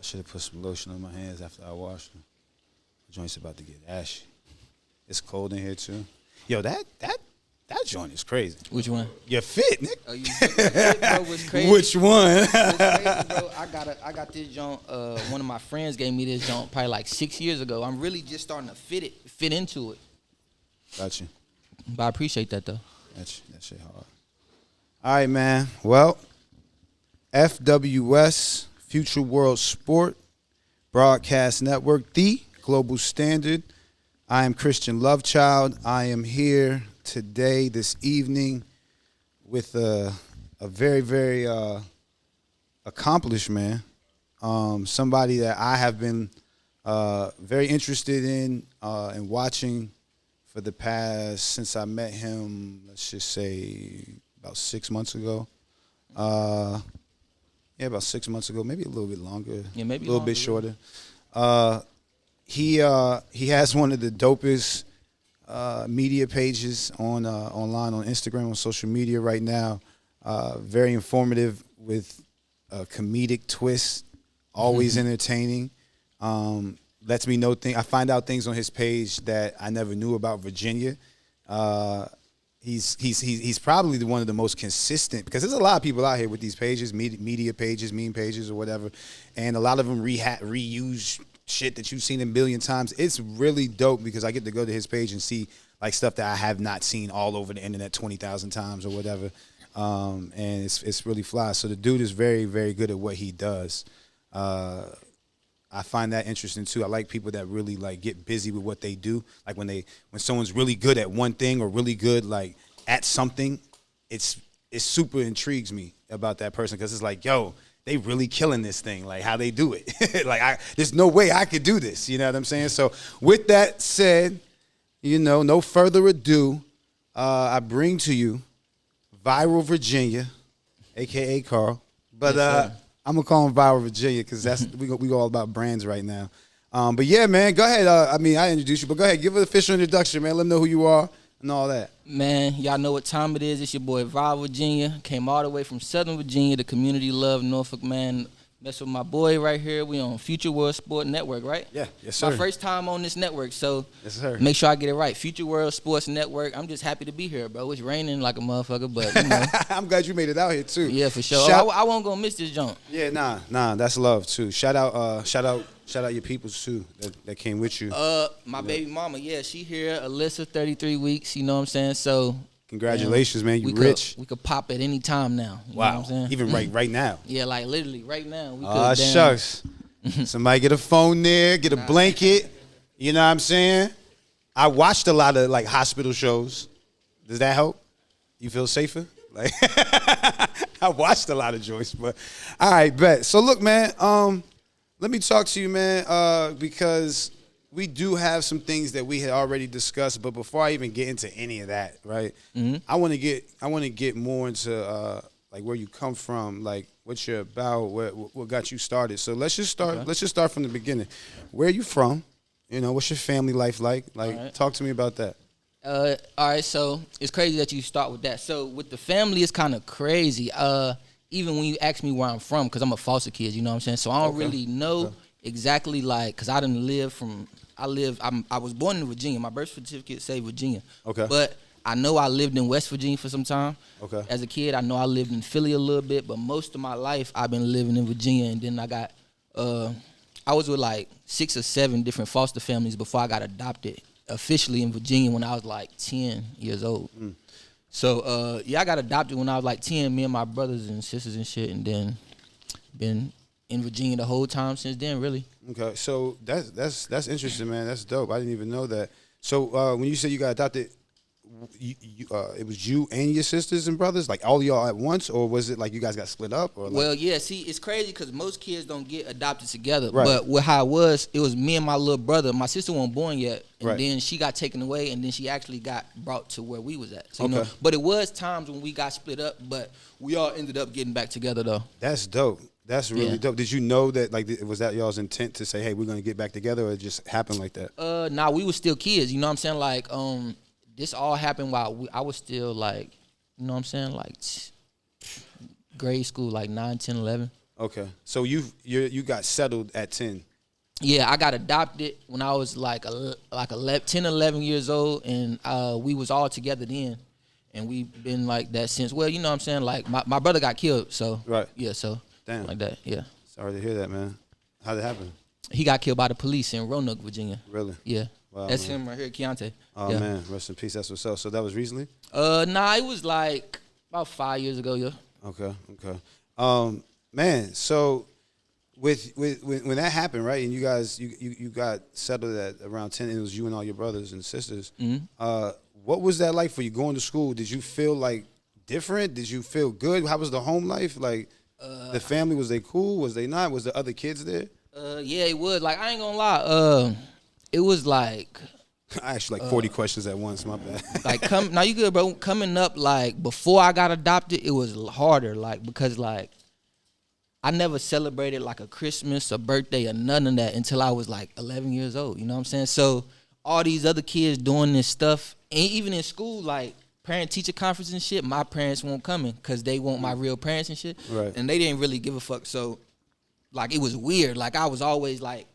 should have put some lotion on my hands after I washed them. The joint's about to get ashy. It's cold in here too. Yo, that joint is crazy. Which one? Your fit, Nick. Oh, you bro, what's crazy? Which one? What's crazy, bro? I got this joint. One of my friends gave me this joint probably like 6 years ago. I'm really just starting to fit into it. Got you. But I appreciate that though. That shit hard. All right, man. Well, FWS, Future World Sport Broadcast Network, the global standard. I am Christian Lovechild. I am here today, this evening, with a very, very accomplished man. Somebody that I have been very interested in and watching for the past, since I met him, let's just say about 6 months ago. About 6 months ago, maybe a little bit longer. Yeah, maybe a little bit shorter. He has one of the dopest media pages on online on Instagram, on social media right now. Very informative with a comedic twist, always entertaining. Lets me know things. I find out things on his page that I never knew about Virginia. He's probably one of the most consistent, because there's a lot of people out here with these pages, media pages, meme pages, or whatever, and a lot of them reuse shit that you've seen a billion times. It's really dope because I get to go to his page and see like stuff that I have not seen all over the internet 20,000 times or whatever, and it's really fly. So the dude is very, very good at what he does. I find that interesting too. I like people that really like get busy with what they do. Like when someone's really good at one thing or really good like at something, it super intrigues me about that person, because it's like, yo, they really killing this thing, like how they do it. Like there's no way I could do this. You know what I'm saying? So with that said, no further ado, I bring to you Viral Virginia, aka Carl. But Yes, I'm gonna call him Viral Virginia because we go all about brands right now. But yeah, man, go ahead. I introduced you, but go ahead, give an official introduction, man. Let them know who you are and all that. Man, y'all know what time it is. It's your boy Viral Virginia. Came all the way from Southern Virginia, the community love Norfolk, man. Mess with my boy right here. We on Future World Sport Network, right? Yeah, yes, sir. My first time on this network, so Yes, sir. make sure I get it right. Future World Sports Network. I'm just happy to be here, bro. It's raining like a motherfucker, but I'm glad you made it out here too. yeah, for sure. I won't go miss this jump. Yeah, nah, that's love too. Shout out your peoples too that came with you. My baby mama, yeah, she here. Alyssa, 33 weeks. You know what I'm saying? So Congratulations, man. You we rich. We could pop at any time now. You know what I'm saying? Even right now. Yeah, like literally right now. We Oh, could shucks. Somebody get a phone there, get a blanket. You know what I'm saying? I watched a lot of like hospital shows. Does that help? You feel safer? Like I watched a lot of joints, but all right, bet. So look, man, let me talk to you, man, because we do have some things that we had already discussed, but before I even get into any of that, right? Mm-hmm. I want to get more into like where you come from, like what you're about, what got you started. So let's just start. Okay. Let's just start from the beginning. Where are you from? What's your family life like? Like, right. Talk to me about that. All right, so it's crazy that you start with that. So with the family, it's kind of crazy. Even when you ask me where I'm from, because I'm a foster kid, you know what I'm saying? So I don't really know exactly, like, because I didn't live from. I was born in Virginia. My birth certificate say Virginia. Okay. But I know I lived in West Virginia for some time. Okay. As a kid, I know I lived in Philly a little bit, but most of my life I've been living in Virginia. And then I got, I was with like 6 or 7 different foster families before I got adopted officially in Virginia when I was like 10 years old. Mm. So I got adopted when I was like 10. Me and my brothers and sisters and shit, and then been in Virginia the whole time since then, really. Okay, so that's interesting, man. That's dope. I didn't even know that. So when you said you got adopted, it was you and your sisters and brothers, like all of y'all at once, or was it like you guys got split up? Or like? Well, yeah. See, it's crazy because most kids don't get adopted together. Right. But how it was me and my little brother. My sister wasn't born yet, and then she got taken away, and then she actually got brought to where we was at. So, but it was times when we got split up, but we all ended up getting back together though. That's dope. That's really dope. Did you know that, like, was that y'all's intent to say, hey, we're going to get back together, or it just happened like that? Nah, we were still kids, you know what I'm saying? Like, this all happened while I was still, like, you know what I'm saying? Like, grade school, like 9, 10, 11. Okay. So you got settled at 10. Yeah, I got adopted when I was like 10, 11 years old, and we was all together then, and we've been like that since. Well, you know what I'm saying? Like, my brother got killed, so. Right. Yeah, so. Damn. Like that, yeah. Sorry to hear that, man. How'd it happen? He got killed by the police in Roanoke, Virginia. Really? Yeah. Wow, That's man. him right here, Keontae. Oh, yeah. man. Rest in peace. That's what's up. So that was recently? Nah, it was like about 5 years ago, yeah. Okay. Man, so with when that happened, right, and you guys you got settled at around 10, and it was you and all your brothers and sisters. Mm-hmm. What was that like for you going to school? Did you feel like different? Did you feel good? How was the home life? Like the family, was they cool? Was they not? Was the other kids there? Yeah, it was. Like, I ain't gonna lie. It was like I asked you like 40 questions at once. My bad. like now you good, bro. Coming up, like before I got adopted, it was harder. Like, because like I never celebrated like a Christmas, a birthday, or none of that until I was like 11 years old. You know what I'm saying? So all these other kids doing this stuff, and even in school, like parent-teacher conference and shit, my parents won't come in because they want my real parents and shit. Right. And they didn't really give a fuck. So like it was weird. Like I was always like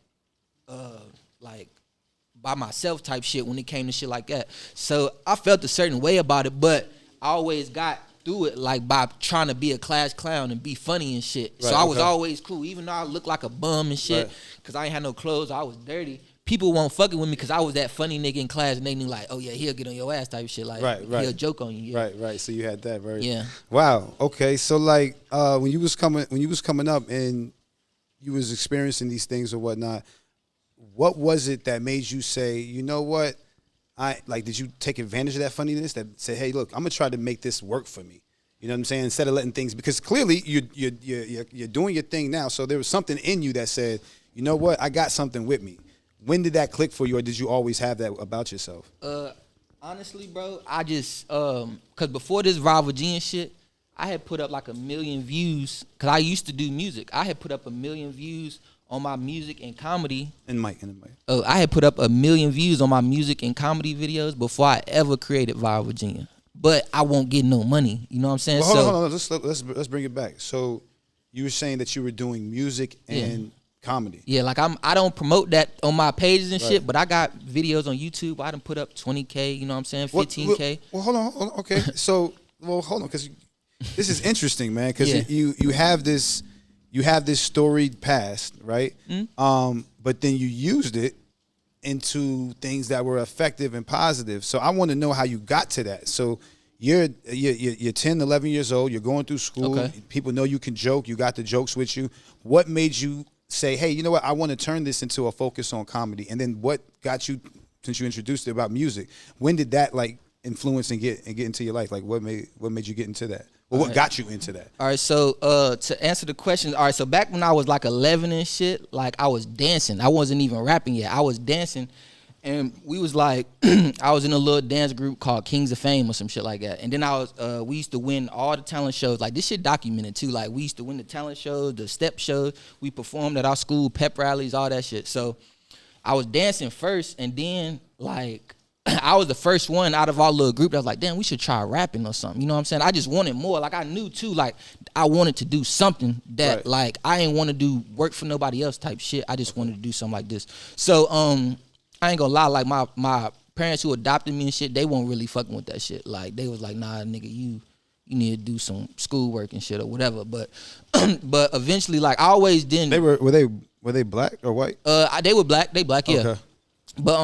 by myself type shit when it came to shit like that. So I felt a certain way about it, but I always got through it like by trying to be a class clown and be funny and shit. Right, so I was always cool, even though I looked like a bum and shit, because I ain't had no clothes, I was dirty. People won't fucking with me because I was that funny nigga in class, and they knew like, oh yeah, he'll get on your ass type shit. Like, he'll joke on you. Yeah. Right. So you had that, very. Yeah. Wow. Okay. So like, when you was coming up and you was experiencing these things or whatnot, what was it that made you say, you know what, did you take advantage of that funniness that said, hey, look, I'm gonna try to make this work for me? You know what I'm saying? Instead of letting things, because clearly you're doing your thing now. So there was something in you that said, you know what, I got something with me. When did that click for you, or did you always have that about yourself? Honestly, bro, I just cause before this Raw Virginia shit, I had put up like 1 million views, cause I used to do music. I had put up 1 million views on my music and comedy. And Mike. I had put up 1 million views on my music and comedy videos before I ever created Viral Virginia. But I won't get no money. You know what I'm saying? Well, hold on. Let's bring it back. So you were saying that you were doing music and comedy. Yeah, like I don't promote that on my pages and shit, but I got videos on YouTube. I done put up 20K, you know what I'm saying? 15K. Well, hold on. Okay. So, hold on, because this is interesting, man, because you have this storied past, right? Mm-hmm. But then you used it into things that were effective and positive. So I want to know how you got to that. So you're 10, 11 years old. You're going through school. Okay. People know you can joke. You got the jokes with you. What made you say, hey, you know what? I want to turn this into a focus on comedy. And then what got you, since you introduced it about music, when did that like influence and get into your life? Like what made you get into that? Well, what got you into that? All right, so to answer the question, all right, so back when I was like 11 and shit, like I was dancing. I wasn't even rapping yet. I was dancing, and we was like, I was in a little dance group called Kings of Fame or some shit like that. And then we used to win all the talent shows. Like this shit documented too. Like we used to win the talent shows, the step shows. We performed at our school, pep rallies, all that shit. So I was dancing first, and then like I was the first one out of our little group that was like, damn, we should try rapping or something. You know what I'm saying? I just wanted more. Like I knew too, like I wanted to do something that like I ain't want to do work for nobody else type shit. I just wanted to do something like this. So I ain't gonna lie, like my parents who adopted me and shit, they weren't really fucking with that shit. Like they was like, nah, nigga, you need to do some schoolwork and shit or whatever. But but eventually, like I always didn't. They were they black or white? They were black. They black, yeah. Okay. But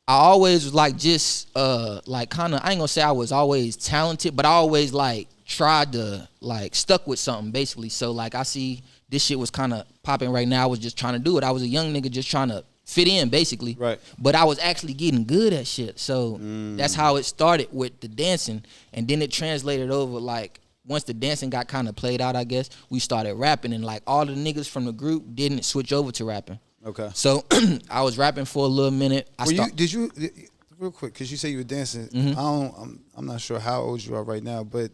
I always was like just like kind of, I ain't gonna say I was always talented, but I always like tried to like stuck with something basically. So like I see this shit was kind of popping right now. I was just trying to do it. I was a young nigga just trying to fit in basically. Right. But I was actually getting good at shit. So that's how it started with the dancing, and then it translated over like once the dancing got kind of played out, I guess we started rapping, and like all the niggas from the group didn't switch over to rapping. Okay. So I was rapping for a little minute. Did you real quick, because you say you were dancing? Mm-hmm. I'm not sure how old you are right now, but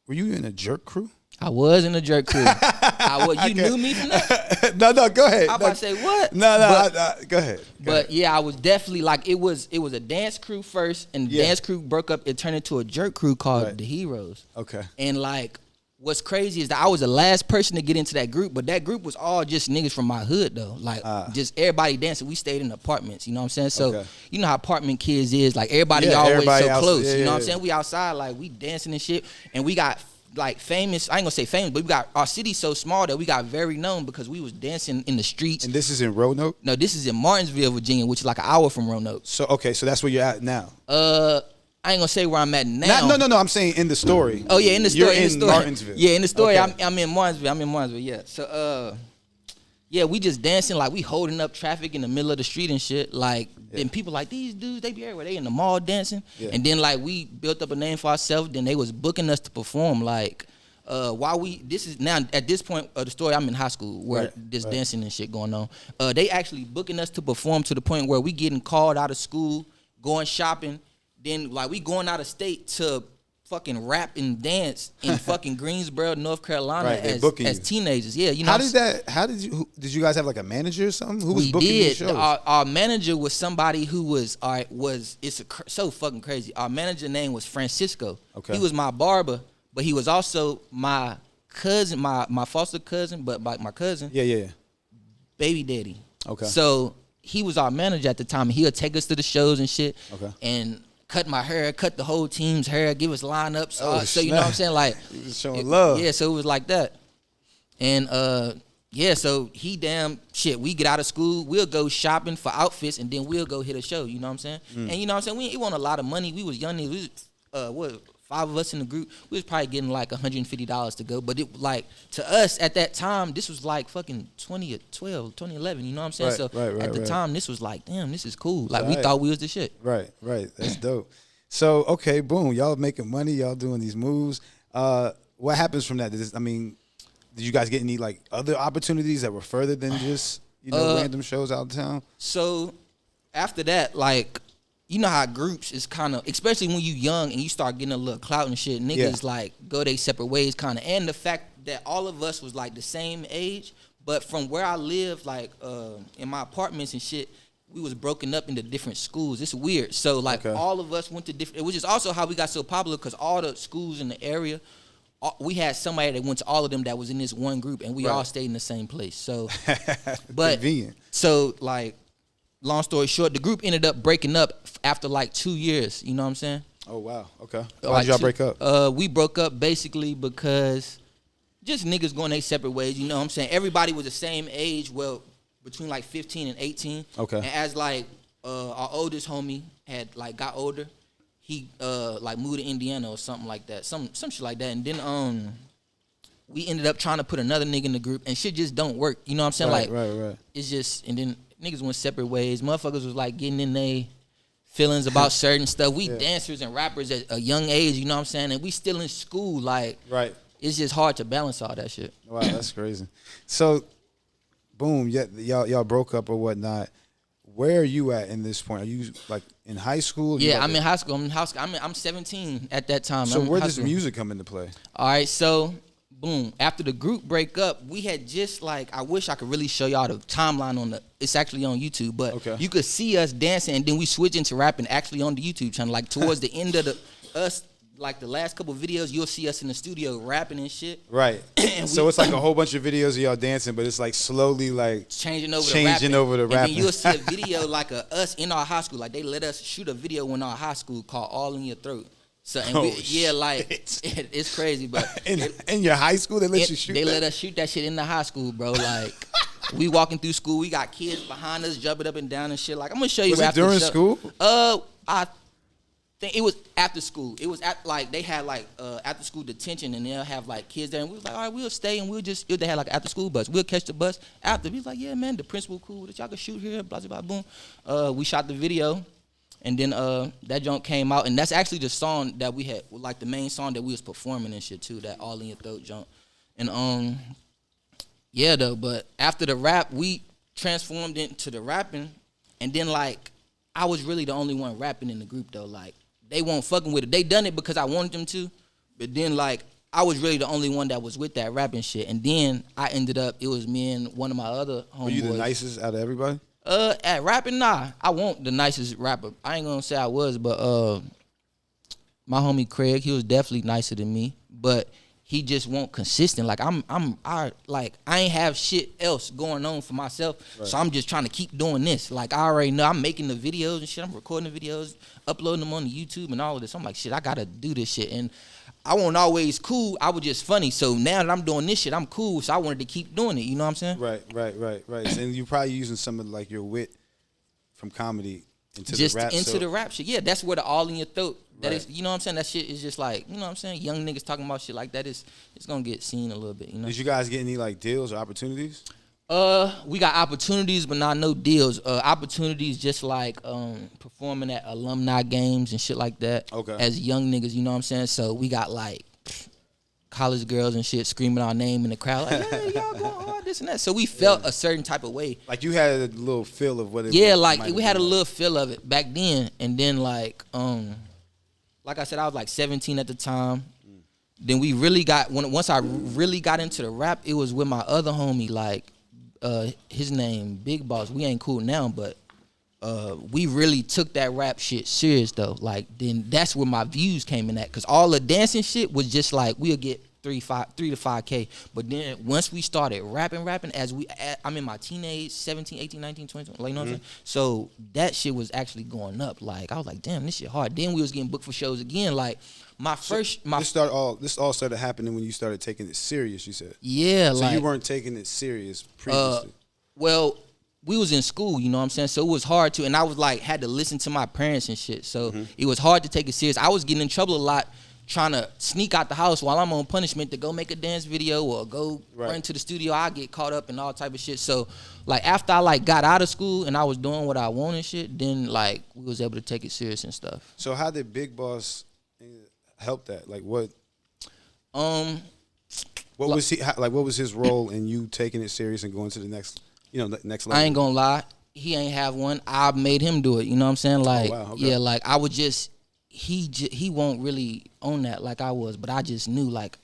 were you in a jerk crew? I was in a jerk crew. You knew me from that? No, go ahead. I was about to say what? No, go ahead. But yeah, I was definitely like it was a dance crew first, and the dance crew broke up. It turned into a jerk crew called the Heroes. Okay. And like what's crazy is that I was the last person to get into that group, but that group was all just niggas from my hood though. Like just everybody dancing. We stayed in apartments, you know what I'm saying? So you know how apartment kids is, like everybody always so close. You know what I'm saying? We outside, like we dancing and shit. And we got like famous, I ain't gonna say famous, but we got our city so small that we got very known because we was dancing in the streets. And this is in Roanoke? No, this is in Martinsville, Virginia, which is like an hour from Roanoke. So so that's where you're at now. I ain't gonna say where I'm at now. No. I'm saying in the story. Oh yeah, in the story. You're in Martinsville. Yeah, in the story, I'm in Martinsville. Yeah. So yeah, we just dancing like we holding up traffic in the middle of the street and shit. Like then people like these dudes, they be everywhere. They in the mall dancing. Yeah. And then like we built up a name for ourselves. Then they was booking us to perform. Like this is now at this point of the story, I'm in high school where this dancing and shit going on. They actually booking us to perform to the point where we getting called out of school, going shopping. Then like we going out of state to fucking rap and dance in fucking Greensboro, North Carolina as teenagers. Yeah, you know. Did you guys have like a manager or something? Who was booking these shows? Our manager was somebody who was so fucking crazy. Our manager name was Francisco. Okay. He was my barber, but he was also my cousin, my foster cousin, but my cousin. Yeah. Baby daddy. Okay. So he was our manager at the time. He'll take us to the shows and shit. Okay. And cut my hair, cut the whole team's hair, give us lineups. So you know what I'm saying? Like showing love. Yeah, so it was like that. And so he we get out of school, we'll go shopping for outfits and then we'll go hit a show, you know what I'm saying? And you know what I'm saying? We want a lot of money. We was young niggas. We was 5 of us in the group. We was probably getting like $150 to go. But it like to us at that time, this was like fucking 2011, you know what I'm saying? At the time, this was like, damn, this is cool. Like we thought we was the shit. Right. That's dope. So, okay, boom. Y'all making money. Y'all doing these moves. What happens from that? Did you guys get any like other opportunities that were further than just, random shows out of town? So after that, like, you know how groups is kind of, especially when you young and you start getting a little clout and shit, niggas like go their separate ways kind of. And the fact that all of us was like the same age, but from where I live, like in my apartments and shit, we was broken up into different schools. It's weird. So like all of us went to different, which is also how we got so popular because all the schools in the area, we had somebody that went to all of them that was in this one group and we all stayed in the same place. So, but, convenient. So like, long story short, the group ended up breaking up after like 2 years. You know what I'm saying? Oh, wow. Okay. Why did y'all break up? We broke up basically because just niggas going their separate ways. You know what I'm saying? Everybody was the same age, between like 15 and 18. Okay. And as like our oldest homie had like got older, he like moved to Indiana or something like that. Some shit like that. And then we ended up trying to put another nigga in the group and shit just don't work. You know what I'm saying? Right. It's just, and then niggas went separate ways. Motherfuckers was like getting in their feelings about certain stuff. We dancers and rappers at a young age, you know what I'm saying? And we still in school, like, it's just hard to balance all that shit. Wow, that's crazy. So, boom, y'all broke up or whatnot. Where are you at in this point? Are you like in high school? Yeah, I'm in high school. I'm 17 at that time. So where does music come into play? All right, so boom. After the group break up, we had just like, I wish I could really show y'all the timeline it's actually on YouTube, but you could see us dancing and then we switch into rapping actually on the YouTube channel. Like towards the end of like the last couple videos, you'll see us in the studio rapping and shit. Right. So it's like a whole bunch of videos of y'all dancing, but it's like slowly like changing over to rapping. And then you'll see a video like us in our high school. Like they let us shoot a video in our high school called All in Your Throat. So it's crazy, but in your high school they let you shoot. They let us shoot that shit in the high school, bro. Like we walking through school, we got kids behind us jumping up and down and shit. Like I'm gonna show you. Was it during school? I think it was after school. It was they had like after school detention, and they'll have like kids there, and we was like, all right, we'll stay, and if they had like after school bus, we'll catch the bus after. We was like, yeah, man, the principal cool that y'all can shoot here, blah blah blah, boom. We shot the video. And then that junk came out, and that's actually the song that we had, like the main song that we was performing and shit too, that All in Your Throat junk. And yeah though, but after the rap, we transformed into the rapping, and then like I was really the only one rapping in the group though. Like they weren't fucking with it. They done it because I wanted them to, but then like I was really the only one that was with that rapping shit. And then I ended up, it was me and one of my other homeboys. Were you the nicest out of everybody? At rapping, nah. I won't the nicest rapper. I ain't gonna say I was, but my homie Craig, he was definitely nicer than me. But he just won't consistent. Like I ain't have shit else going on for myself, so I'm just trying to keep doing this. Like I already know I'm making the videos and shit. I'm recording the videos, uploading them on the YouTube and all of this. I'm like, shit, I gotta do this shit. And I wasn't always cool. I was just funny. So now that I'm doing this shit, I'm cool. So I wanted to keep doing it. You know what I'm saying? Right. And you're probably using some of like your wit from comedy into just the rap. Into the rap shit. Yeah, that's where the all in your throat. That Right. is, you know what I'm saying? That shit is just like, you know what I'm saying? Young niggas talking about shit like that it's gonna get seen a little bit, you know? Did you guys get any like deals or opportunities? We got opportunities, but not no deals. Opportunities just like performing at alumni games and shit like that. Okay. As young niggas, you know what I'm saying? So we got like college girls and shit screaming our name in the crowd, like, yeah, y'all going hard, this and that. So we felt a certain type of way. Like you had a little feel of what it Yeah, was, like we had a little feel of it back then, and then like I said, I was like 17 at the time. Then we really got once I really got into the rap, it was with my other homie, like his name Big Boss. We ain't cool now, but we really took that rap shit serious though. Like then that's where my views came in at, cause all the dancing shit was just like we'll get 3 to 5K. But then once we started rapping, I'm in my teenage 17, 18, 19, 20, like, you know what I'm saying? So that shit was actually going up. Like I was like, damn, this shit hard. Then we was getting booked for shows again. Like this all started happening when you started taking it serious, you said. Yeah, so like you weren't taking it serious previously. Well, we was in school, you know what I'm saying? So it was hard to, and I was like, had to listen to my parents and shit. So it was hard to take it serious. I was getting in trouble a lot trying to sneak out the house while I'm on punishment to go make a dance video or go run to the studio. I get caught up in all type of shit. So like after I like got out of school and I was doing what I wanted and shit, then like we was able to take it serious and stuff. So how did Big Boss help that? Like what? What was he like? What was his role in you taking it serious and going to the next, next level? I ain't gonna lie, he ain't have one. I made him do it. You know what I'm saying? Like, wow, okay. Yeah, like I would just he won't really own that like I was, but I just knew like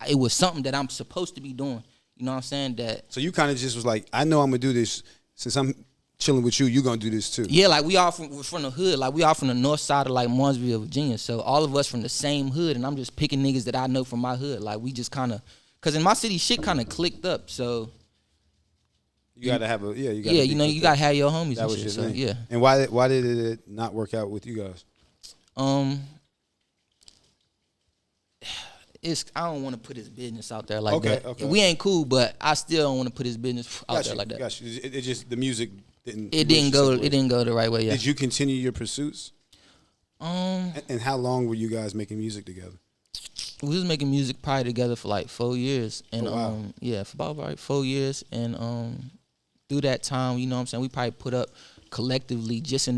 it was something that I'm supposed to be doing. You know what I'm saying? That. So you kind of just was like, I know I'm gonna do this since I'm chilling with you. You gonna do this too? Yeah, like we all from the hood. Like we all from the north side of like Martinsville, Virginia. So all of us from the same hood, and I'm just picking niggas that I know from my hood. Like we just kind of, cause in my city shit kind of clicked up. So. You gotta have you gotta have your homies. That and was shit, your thing. yeah. And why did it not work out with you guys? I don't want to put his business out there like that. Okay. We ain't cool, but I still don't want to put his business out there like that. Gotcha. It just the music didn't. It didn't go the right way. Yeah. Did you continue your pursuits? And how long were you guys making music together? We was making music probably together for like 4 years, and for about like 4 years, and through that time, you know what I'm saying, we probably put up collectively just in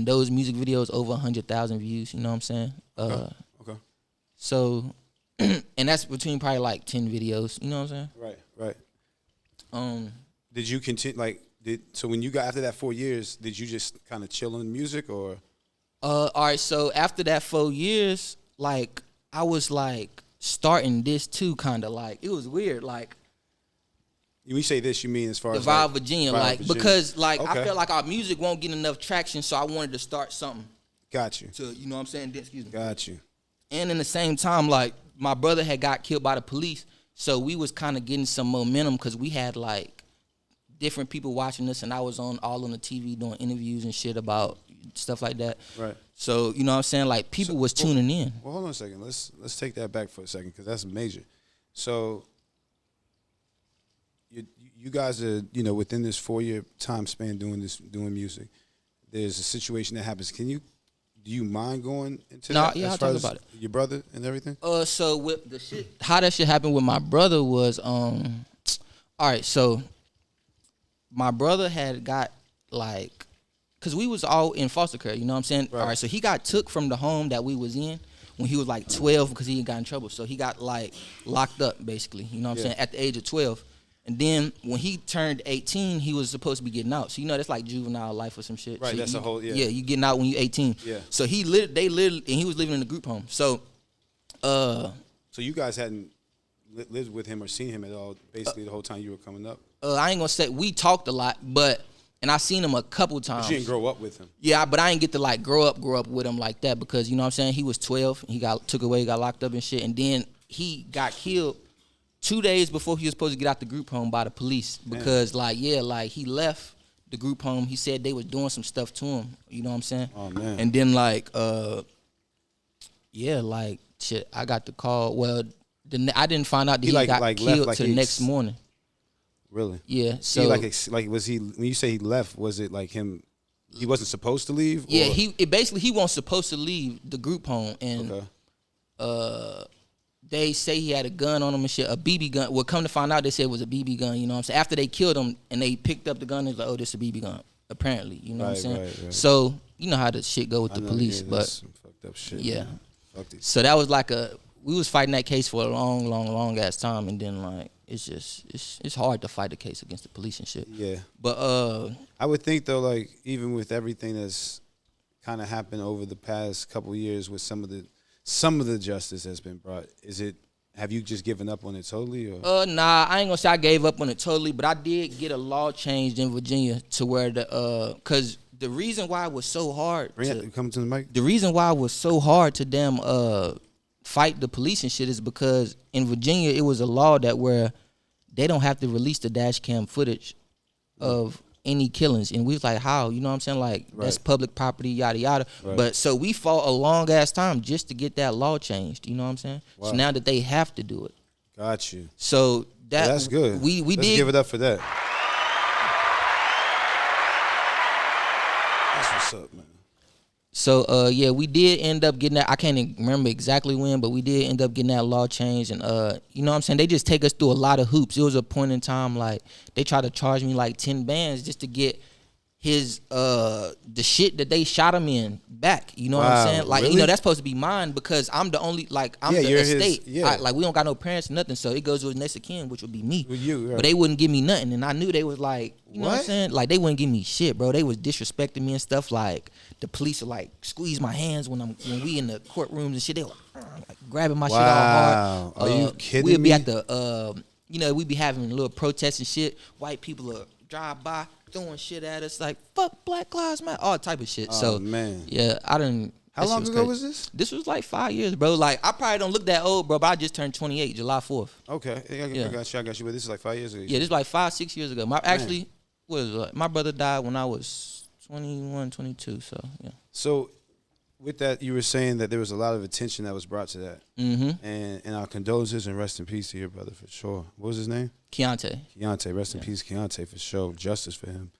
those music videos over 100,000 views. You know what I'm saying? Okay. So, and that's between probably like 10 videos. You know what I'm saying? Right. Did you continue so when you got after that 4 years, did you just kind of chill on music or? All right. So after that 4 years, like I was like starting this too, kind of like it was weird, like. When you say this, you mean as far as Divide Virginia, like Virginia. Because like okay. I felt like our music won't get enough traction, so I wanted to start something. Got you. To you know what I'm saying? Excuse me. Got you. And in the same time, like my brother had got killed by the police, so we was kind of getting some momentum because we had like different people watching us, and I was all on the TV doing interviews and shit about stuff like that. Right. So you know what I'm saying? Like people was tuning in. Well, hold on a second. Let's take that back for a second because that's major. So. You guys are, within this 4-year time span doing music. There's a situation that happens. Do you mind going into that? Yeah, I'll talk about it. Your brother and everything? So with the shit, how that shit happened with my brother was, all right, so my brother had got like, cause we was all in foster care, you know what I'm saying? Right. All right, so he got took from the home that we was in when he was like 12 because he got in trouble. So he got like locked up basically, you know what I'm saying, at the age of 12. And then when he turned 18, he was supposed to be getting out. So that's like juvenile life or some shit. Right, so that's a whole Yeah, you getting out when you 18. Yeah. So they literally, and he was living in a group home. So, so you guys hadn't lived with him or seen him at all, basically the whole time you were coming up. I ain't gonna say we talked a lot, and I seen him a couple times. But you didn't grow up with him. Yeah, but I ain't get to like grow up with him like that because you know what I'm saying. He was 12, he got took away, got locked up and shit, and then he got killed 2 days before he was supposed to get out the group home by the police because he left the group home. He said they was doing some stuff to him. You know what I'm saying? Oh man. And then shit, I got the call. Well, I didn't find out that he got killed till the next morning. Really? Yeah. So was he when you say he left? Was it like him? He wasn't supposed to leave. Yeah. He wasn't supposed to leave the group home, and they say he had a gun on him and shit, a BB gun. Well, come to find out, they said it was a BB gun. You know what I'm saying? After they killed him and they picked up the gun, it's like, oh, this is a BB gun. Apparently, you know what I'm saying? Right. So you know how the shit go with the police, but some fucked up shit. Yeah. So that was we was fighting that case for a long ass time, and then like it's hard to fight a case against the police and shit. Yeah. But I would think though, like even with everything that's kind of happened over the past couple of years with some of the justice that's been brought, have you just given up on it totally? Or? Nah, I ain't gonna say I gave up on it totally, but I did get a law changed in Virginia to where cause the reason why it was so hard come to the mic. The reason why it was so hard to them fight the police and shit is because in Virginia it was a law that where they don't have to release the dash cam footage of any killings, and we was like, how? You know what I'm saying? Like that's public property, yada yada. Right. But so we fought a long ass time just to get that law changed. You know what I'm saying? Wow. So now that they have to do it. Got you. So that's good. We Let's did give it up for that. That's what's up, man. So we did end up getting that. I can't remember exactly when, but we did end up getting that law changed. And you know what I'm saying? They just take us through a lot of hoops. It was a point in time like they tried to charge me like 10 bands just to get his the shit that they shot him in back. You know what I'm saying? Like, really? you know, that's supposed to be mine because I'm the only I'm the estate. Like we don't got no parents or nothing, so it goes to his next of kin, which would be me. With you, right. But they wouldn't give me nothing, and I knew they was like, you know what I'm saying? Like they wouldn't give me shit, bro. They was disrespecting me and stuff. Like the police would like squeeze my hands when we in the courtrooms and shit. They were like grabbing my shit all hard. Are you kidding me? We'd be at the we'd be having a little protests and shit. White people would drive by throwing shit at us like fuck Black Lives Matter, all type of shit. Oh, so man. Yeah, I didn't. How long ago was this? This was like 5 years, bro. Like I probably don't look that old, bro, but I just turned 28 July 4th. Okay, I got you. But this is like 5 years ago. Yeah, this is like 5-6 years ago. My brother died when I was 21, 22. So yeah. So with that, you were saying that there was a lot of attention that was brought to that. Mm-hmm. And our condolences and rest in peace to your brother for sure. What was his name? Keontae, rest in peace, Keontae, for sure. Justice for him.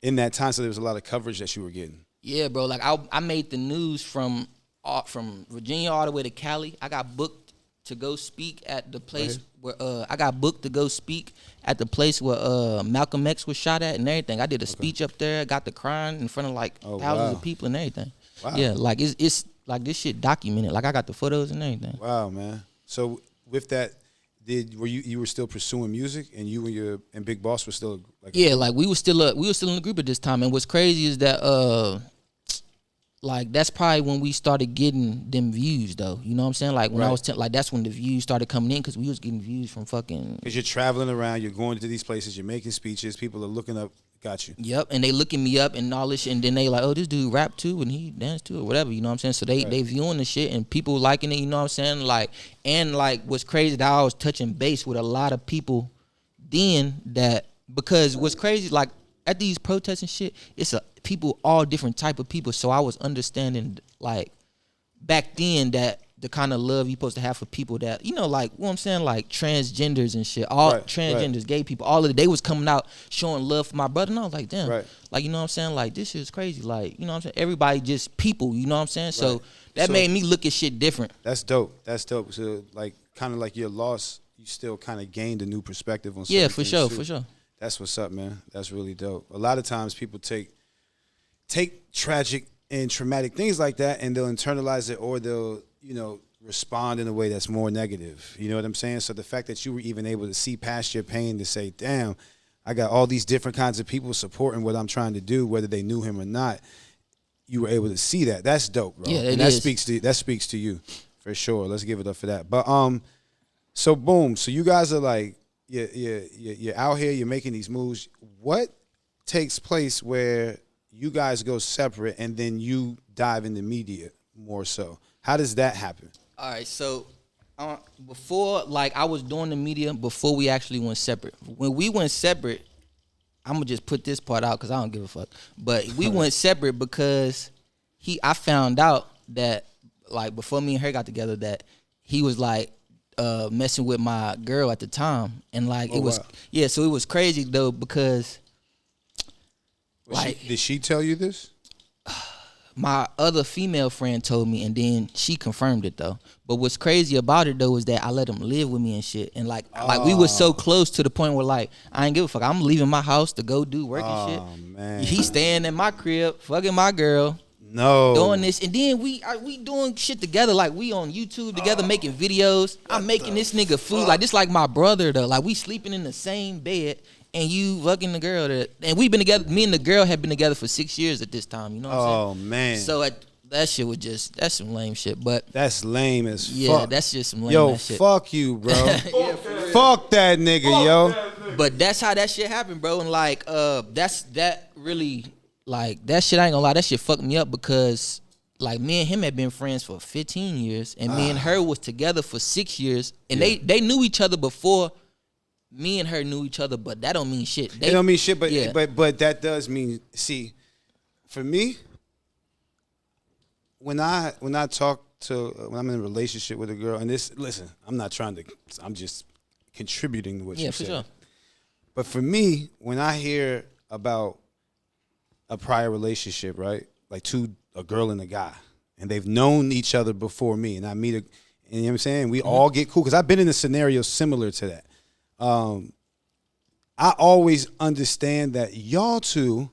In that time, so there was a lot of coverage that you were getting. Yeah, bro. Like I made the news from Virginia all the way to Cali. I got booked to go speak at the place where Malcolm X was shot at and everything. I did a speech up there. Got the crying in front of like thousands of people and everything. Wow. Yeah, like it's like this shit documented. Like I got the photos and everything. Wow, man. So with that, were you still pursuing music, and you and Big Boss were still like we were still in the group at this time. And what's crazy is that like that's probably when we started getting them views though. You know what I'm saying? Like when I was like that's when the views started coming in because we was getting views from fucking. Because you're traveling around, you're going to these places, you're making speeches, people are looking up. Got you. Yep, and they looking me up and all this shit, and then they like, oh, this dude rap too, and he dance too, or whatever, you know what I'm saying? So they viewing the shit, and people liking it, you know what I'm saying? Like, and like, what's crazy that I was touching base with a lot of people then that, because what's crazy, like, at these protests and shit, it's people, all different type of people, so I was understanding, like, back then that the kind of love you supposed to have for people that, you know, like, what I'm saying, like transgenders and shit, all transgenders, gay people, all of it, they was coming out showing love for my brother, and I was like, damn, like, you know what I'm saying, like, this shit is crazy, like, you know what I'm saying, everybody just people, you know what I'm saying, so that made me look at shit different. That's dope. So, like, kind of like your loss, you still kind of gained a new perspective on certain for things sure. That's what's up, man. That's really dope. A lot of times people take tragic and traumatic things like that, and they'll internalize it, or they'll, you know, respond in a way that's more negative. You know what I'm saying? So the fact that you were even able to see past your pain to say, damn, I got all these different kinds of people supporting what I'm trying to do, whether they knew him or not, you were able to see that. That's dope, bro. Yeah, and that speaks to you for sure. Let's give it up for that. But so boom, so you guys are like, you're out here, you're making these moves. What takes place where you guys go separate and then you dive into media more so? How does that happen? All right, so before, like, I was doing the media before we actually went separate. When we went separate, I'm gonna just put this part out because I don't give a fuck. But we went separate because I found out that, like, before me and her got together, that he was like messing with my girl at the time, and like it was so it was crazy though because did she tell you this? My other female friend told me, and then she confirmed it though. But what's crazy about it though is that I let him live with me and shit, and like we were so close to the point where like I ain't give a fuck. I'm leaving my house to go do work and shit. Man. He staying in my crib, fucking my girl. No. Doing this, and then we doing shit together. Like we on YouTube together, making videos. I'm making this nigga food. Like this, like my brother though. Like we sleeping in the same bed, and you fucking the girl that. And we've been together. Me and the girl have been together for 6 years at this time. You know what I'm saying? Oh man. So that shit was that's some lame shit. But that's lame as fuck. Yeah, that's just some lame ass shit. Fuck you, bro. Fuck that nigga, yo. But that's how that shit happened, bro. And like, that really. Like, that shit, I ain't gonna lie, that shit fucked me up because, like, me and him had been friends for 15 years, and me and her was together for 6 years, and they knew each other before me and her knew each other, but that don't mean shit. It don't mean shit, but that does mean, see, for me, when I talk to, when I'm in a relationship with a girl, and this, listen, I'm just contributing to what you said. Yeah, for sure. But for me, when I hear about a prior relationship, right? Like a girl and a guy, and they've known each other before me, and I meet and you know what I'm saying? We all get cool, because I've been in a scenario similar to that. I always understand that y'all two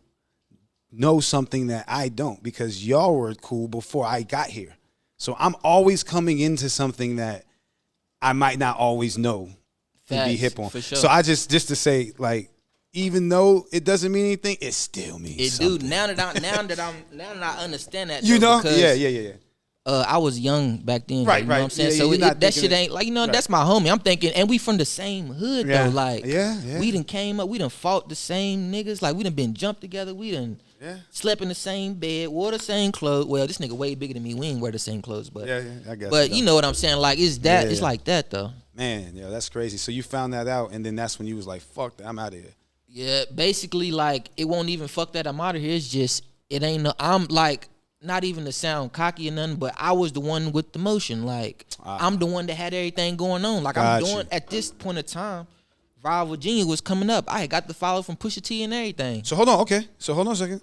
know something that I don't, because y'all were cool before I got here. So I'm always coming into something that I might not always know and be hip on. For sure. So I just to say, like, even though it doesn't mean anything, it still means something. Dude, now that I understand that, you know, yeah. I was young back then, right? You know what I'm saying? So that shit ain't like, you know, that's my homie. I'm thinking, and we from the same hood though. Like, we done came up, we done fought the same niggas. Like, we done been jumped together. We done slept in the same bed, wore the same clothes. Well, this nigga way bigger than me. We ain't wear the same clothes, but I guess. But you know what I'm saying? Like, it's like that though. Man, that's crazy. So you found that out, and then that's when you was like, fuck that, I'm out of here. Yeah, basically, like, it won't even fuck that I'm out of here. It's just, it ain't no, I'm like, not even to sound cocky or nothing, but I was the one with the motion. Like, I'm the one that had everything going on. Like, I'm doing, at this point of time, Viral Virginia was coming up. I had got the follow from Pusha T and everything. So hold on, okay. So hold on a second.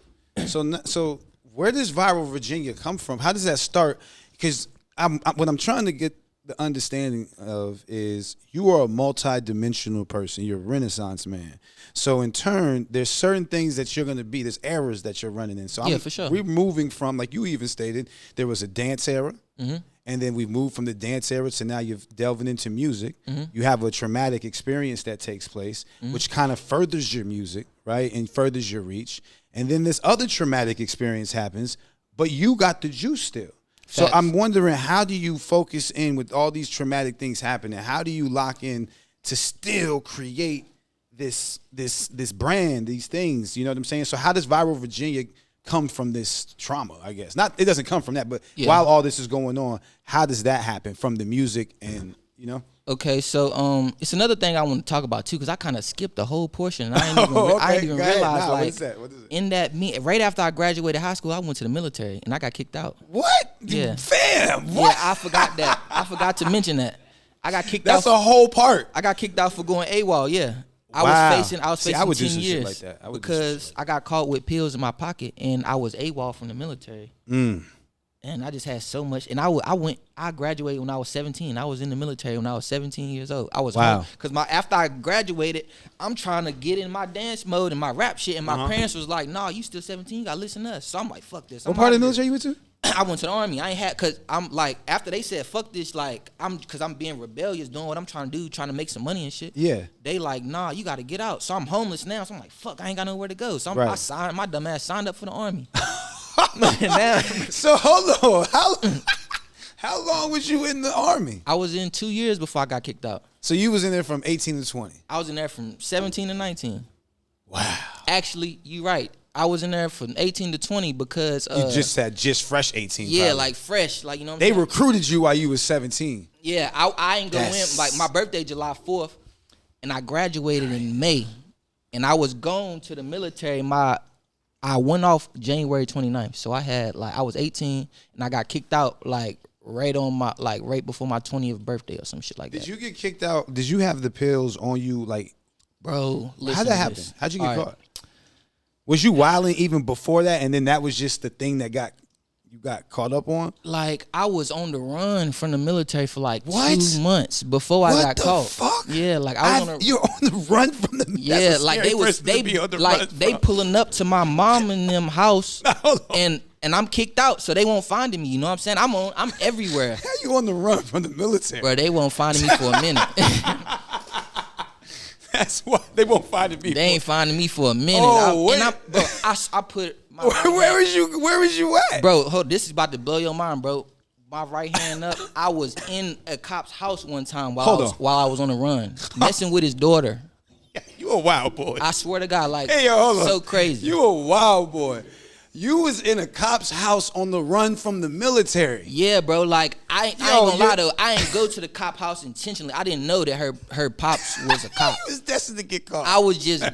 So where does Viral Virginia come from? How does that start? Because what I'm trying to get the understanding of is you are a multi-dimensional person. You're a Renaissance man. So in turn, there's certain things that you're going to be. There's eras that you're running in. So for sure. We're moving from, like you even stated, there was a dance era. Mm-hmm. And then we moved from the dance era to now you're delving into music. Mm-hmm. You have a traumatic experience that takes place, which kind of furthers your music, right? And furthers your reach. And then this other traumatic experience happens, but you got the juice still. So I'm wondering, how do you focus in with all these traumatic things happening? How do you lock in to still create this brand, these things? You know what I'm saying? So how does Viral Virginia come from this trauma, I guess? Not, it doesn't come from that, but while all this is going on, how does that happen from the music and, you know? Okay, so it's another thing I want to talk about too, because I kind of skipped the whole portion. And I didn't even realize, like, what is that? In that right after I graduated high school, I went to the military and I got kicked out. What? Yeah, fam. What? Yeah, I forgot that. I forgot to mention that. I got kicked out. That's a whole part. I got kicked out for going AWOL. Yeah, I was facing 10 years like that. Because I got caught with pills in my pocket and I was AWOL from the military. And I just had so much. And I graduated when I was 17. I was in the military when I was 17 years old. I was home. Because after I graduated, I'm trying to get in my dance mode and my rap shit. And my parents was like, nah, you still 17. You got to listen to us. So I'm like, fuck this. What part of the military you went to? I went to the Army. I ain't had, because I'm like, after they said, fuck this, like, because I'm being rebellious, doing what I'm trying to do, trying to make some money and shit. Yeah. They like, nah, you got to get out. So I'm homeless now. So I'm like, fuck, I ain't got nowhere to go. So my dumb ass signed up for the Army. So hold on, how long was you in the Army? I was in 2 years before I got kicked out. So you was in there from 18 to 20? I was in there from 17 to 19. Wow. Actually, you right. I was in there from 18 to 20 because you just said fresh 18. Yeah, probably. like fresh, like you know. What I'm they saying? recruited you while you was 17. Yeah, I ain't go in like my birthday July 4th, and I graduated in May, and I was going to the military. I went off January 29th, so I was 18 and I got kicked out like right before my 20th birthday or some shit like that. Did you get kicked out? Did you have the pills on you like? Bro, how'd that happen? How'd you get caught? Was you wilding even before that, and then that was just the thing that you got caught up on? Like, I was on the run from the military for like 2 months before I got caught. Fuck? Yeah, like I was you're on the run from the yeah, like they pulling up to my mom and them house, and I'm kicked out, so they won't find me. You know what I'm saying? I'm everywhere. How you on the run from the military? Bro, they won't find me for a minute. That's why they won't find me. They ain't finding me for a minute. I put my where was you at? Bro, this is about to blow your mind, bro. My right hand up. I was in a cop's house one time while I was on the run, messing with his daughter. You a wild boy. I swear to God, like, hey, yo, hold on. So crazy. You a wild boy. You was in a cop's house on the run from the military. Yeah, bro. Like I ain't gonna lie though. I ain't go to the cop house intentionally. I didn't know that her pops was a cop. He was destined to get caught. I was just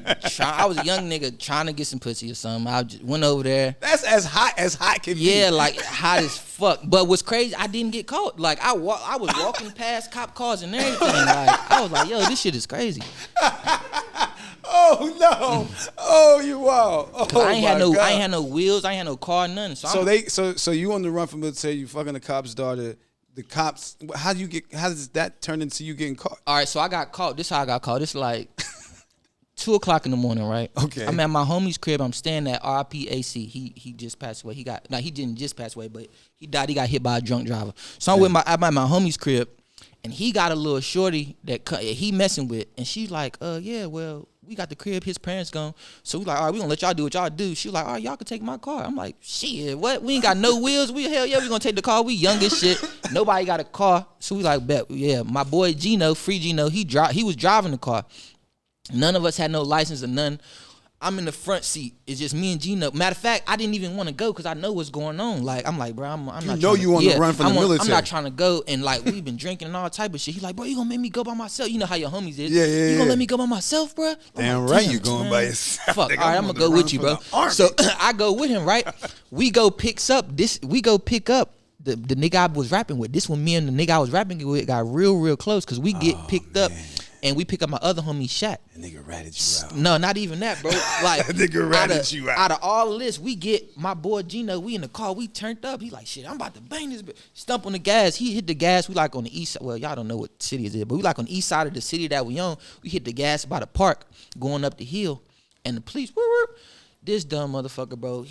I was a young nigga trying to get some pussy or something. I just went over there. That's as hot can be. Yeah, like hot as fuck. But what's crazy, I didn't get caught. Like I was walking past cop cars and everything. Like I was like, yo, this shit is crazy. Oh no! Oh, you wild! Oh, I ain't had no wheels. I ain't had no car, nothing. So you on the run from military? You fucking the cop's daughter. The cops. How does that turn into you getting caught? All right, so I got caught. This is how I got caught. It's like 2:00 in the morning, right? Okay. I'm at my homie's crib. I'm staying at RPAC. He just passed away. He didn't just pass away, but he died. He got hit by a drunk driver. So I'm at my homie's crib, and he got a little shorty that he messing with, and she's like, yeah, well, we got the crib, his parents gone. So we like, all right, we gonna let y'all do what y'all do. She was like, all right, y'all can take my car. I'm like, shit, what? We ain't got no wheels. Hell yeah, we gonna take the car. We young as shit. Nobody got a car. So we like, bet, yeah. My boy Gino, Free Gino, he was driving the car. None of us had no license or none. I'm in the front seat. It's just me and Gino. Matter of fact, I didn't even want to go because I know what's going on. Like, I'm like, bro, I'm not. You know you on the run from the military. I'm not trying to go, and like we've been drinking and all type of shit. He like, bro, you gonna make me go by myself? You know how your homies is. Yeah. You gonna let me go by myself, bro? Damn right, you going by yourself. Fuck. All right, I'm gonna go with you, bro. So I go with him, right? We go pick up the nigga I was rapping with. This one, me and the nigga I was rapping with got real close because we get picked up. And we pick up my other homie, Shaq. That nigga ratted you out. No, not even that, bro. Like, that nigga ratted you out. Out of all of this, we get my boy Gino. We in the car. We turned up. He like, shit, I'm about to bang this bitch. Stump on the gas. He hit the gas. We like on the east side. Well, y'all don't know what city it is, but we like on the east side of the city that we own. We hit the gas by the park going up the hill. And the police, this dumb motherfucker, bro,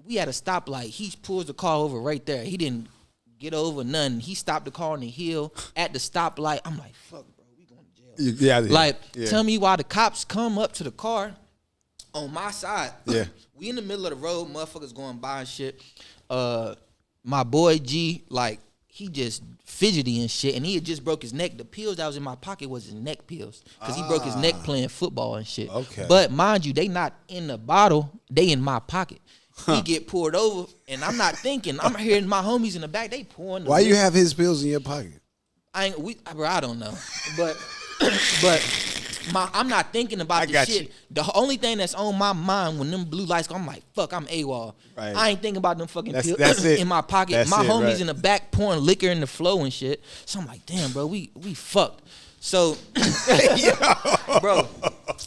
we had a stoplight. He pulls the car over right there. He didn't get over nothing. He stopped the car on the hill at the stoplight. I'm like, fuck. Yeah, tell me why the cops come up to the car on my side. Yeah. We in the middle of the road, motherfuckers going by and shit. My boy G, like, he just fidgety and shit, and he had just broke his neck. The pills that was in my pocket was his neck pills, because he broke his neck playing football and shit. Okay. But mind you, they not in the bottle, they in my pocket. He get pulled over, and I'm not thinking. I'm hearing my homies in the back, they pouring. Why you have his pills in your pocket? I don't know, but I'm not thinking about this shit. The only thing that's on my mind when them blue lights go, I'm like, fuck, I'm AWOL. Right. I ain't thinking about them fucking pills in my pocket. My homies in the back pouring liquor in the flow and shit. So I'm like, damn, bro, we fucked. So, bro,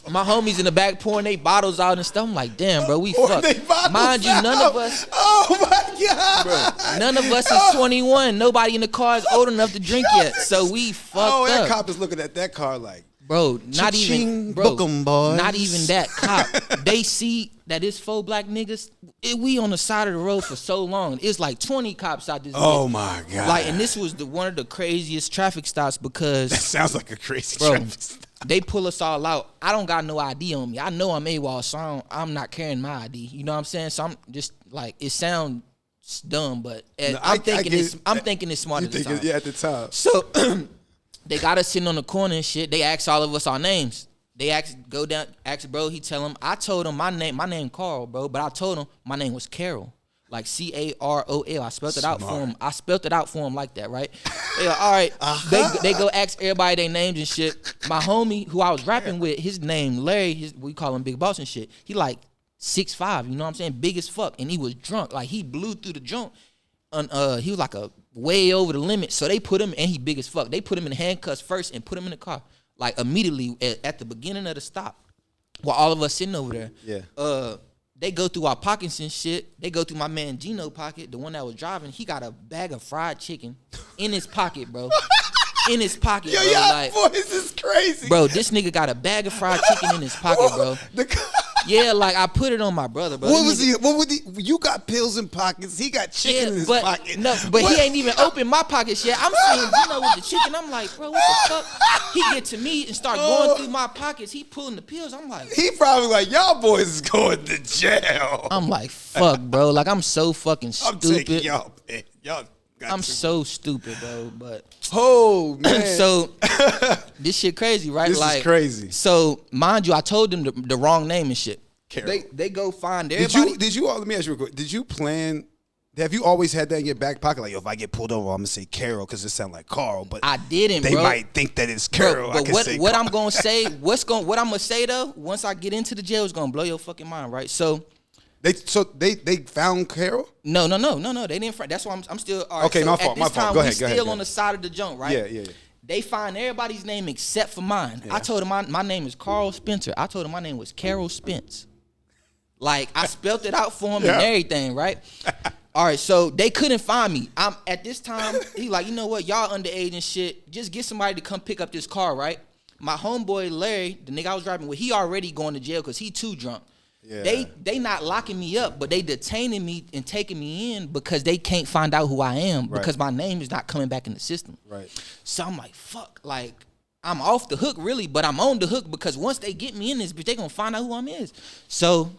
my homies in the back pouring they bottles out and stuff. I'm like, damn, bro, we fucked. Mind you, none of us. Oh my god, bro, none of us is 21. Nobody in the car is old enough to drink yet. So we fucked up. Oh, that cop is looking at that car like, bro, not even that cop. They see that it's 4 black niggas. We on the side of the road for so long. It's like 20 cops out this. Oh my god! Like, and this was one of the craziest traffic stops because that sounds like a crazy traffic stop. They pull us all out. I don't got no ID on me. I know I'm AWOL, so I'm not carrying my ID. You know what I'm saying? So I'm just like, it sounds dumb, but I'm thinking it's smart at the time. Yeah, at the time. So they got us sitting on the corner and shit. They asked all of us our names. They ask bro. He tell him. I told him my name Carl, bro. But I told him my name was Carol, like Carol. I spelled it out for him. I spelled it out for him like that, right? They like, all right. They go ask everybody their names and shit. My homie who I was rapping with, his name Larry. We call him Big Boss and shit. He like 6'5", you know what I'm saying? Big as fuck, and he was drunk. Like he blew through the joint. He was like a way over the limit. So they put him, and he big as fuck. They put him in handcuffs first and put him in the car. Like immediately at the beginning of the stop, while all of us sitting over there. Yeah. They go through our pockets and shit. They go through my man Gino pocket, the one that was driving. He got a bag of fried chicken in his pocket, bro. In his pocket, Yo, bro. y'all Like, boys is crazy. Bro, this nigga got a bag of fried chicken in his pocket, bro. Yeah, like I put it on my brother, bro. What was he? You got pills in pockets. He got chicken in his pocket. No, but he ain't even opened my pockets yet. I'm seeing Gino with the chicken. I'm like, bro, what the fuck? He get to me and start going through my pockets. He pulling the pills. I'm like, he probably like, y'all boys is going to jail. I'm like, fuck, bro. Like I'm so fucking stupid. I'm taking y'all, man. Y'all. I'm so stupid, bro. But oh man, so this shit crazy, right? This is crazy. So mind you, I told them the wrong name and shit. Carol. They go find everybody. Did you? Let me ask you real quick. Did you plan? Have you always had that in your back pocket? Like, yo, if I get pulled over, I'm gonna say Carol because it sounds like Carl. But I didn't. They bro. might think that it's Carol. Bro, but what I'm gonna say? What I'm gonna say though? Once I get into the jail, it's gonna blow your fucking mind, right? So. They found Carol? No. They didn't. That's why I'm still. All right, okay, so my fault. Go ahead. Still on the side of the junk, right? Yeah. They find everybody's name except for mine. Yeah. I told him my name is Carl Spencer. I told him my name was Carol Spence. Like I spelled it out for him and everything, right? All right, so they couldn't find me. I'm at this time. He like, you know what? Y'all underage and shit. Just get somebody to come pick up this car, right? My homeboy Larry, the nigga I was driving with, he already going to jail because he too drunk. Yeah. They not locking me up, but they detaining me and taking me in because they can't find out who I am because my name is not coming back in the system. Right. So I'm like, fuck, like I'm off the hook really, but I'm on the hook because once they get me in this bitch, they gonna find out who I is. So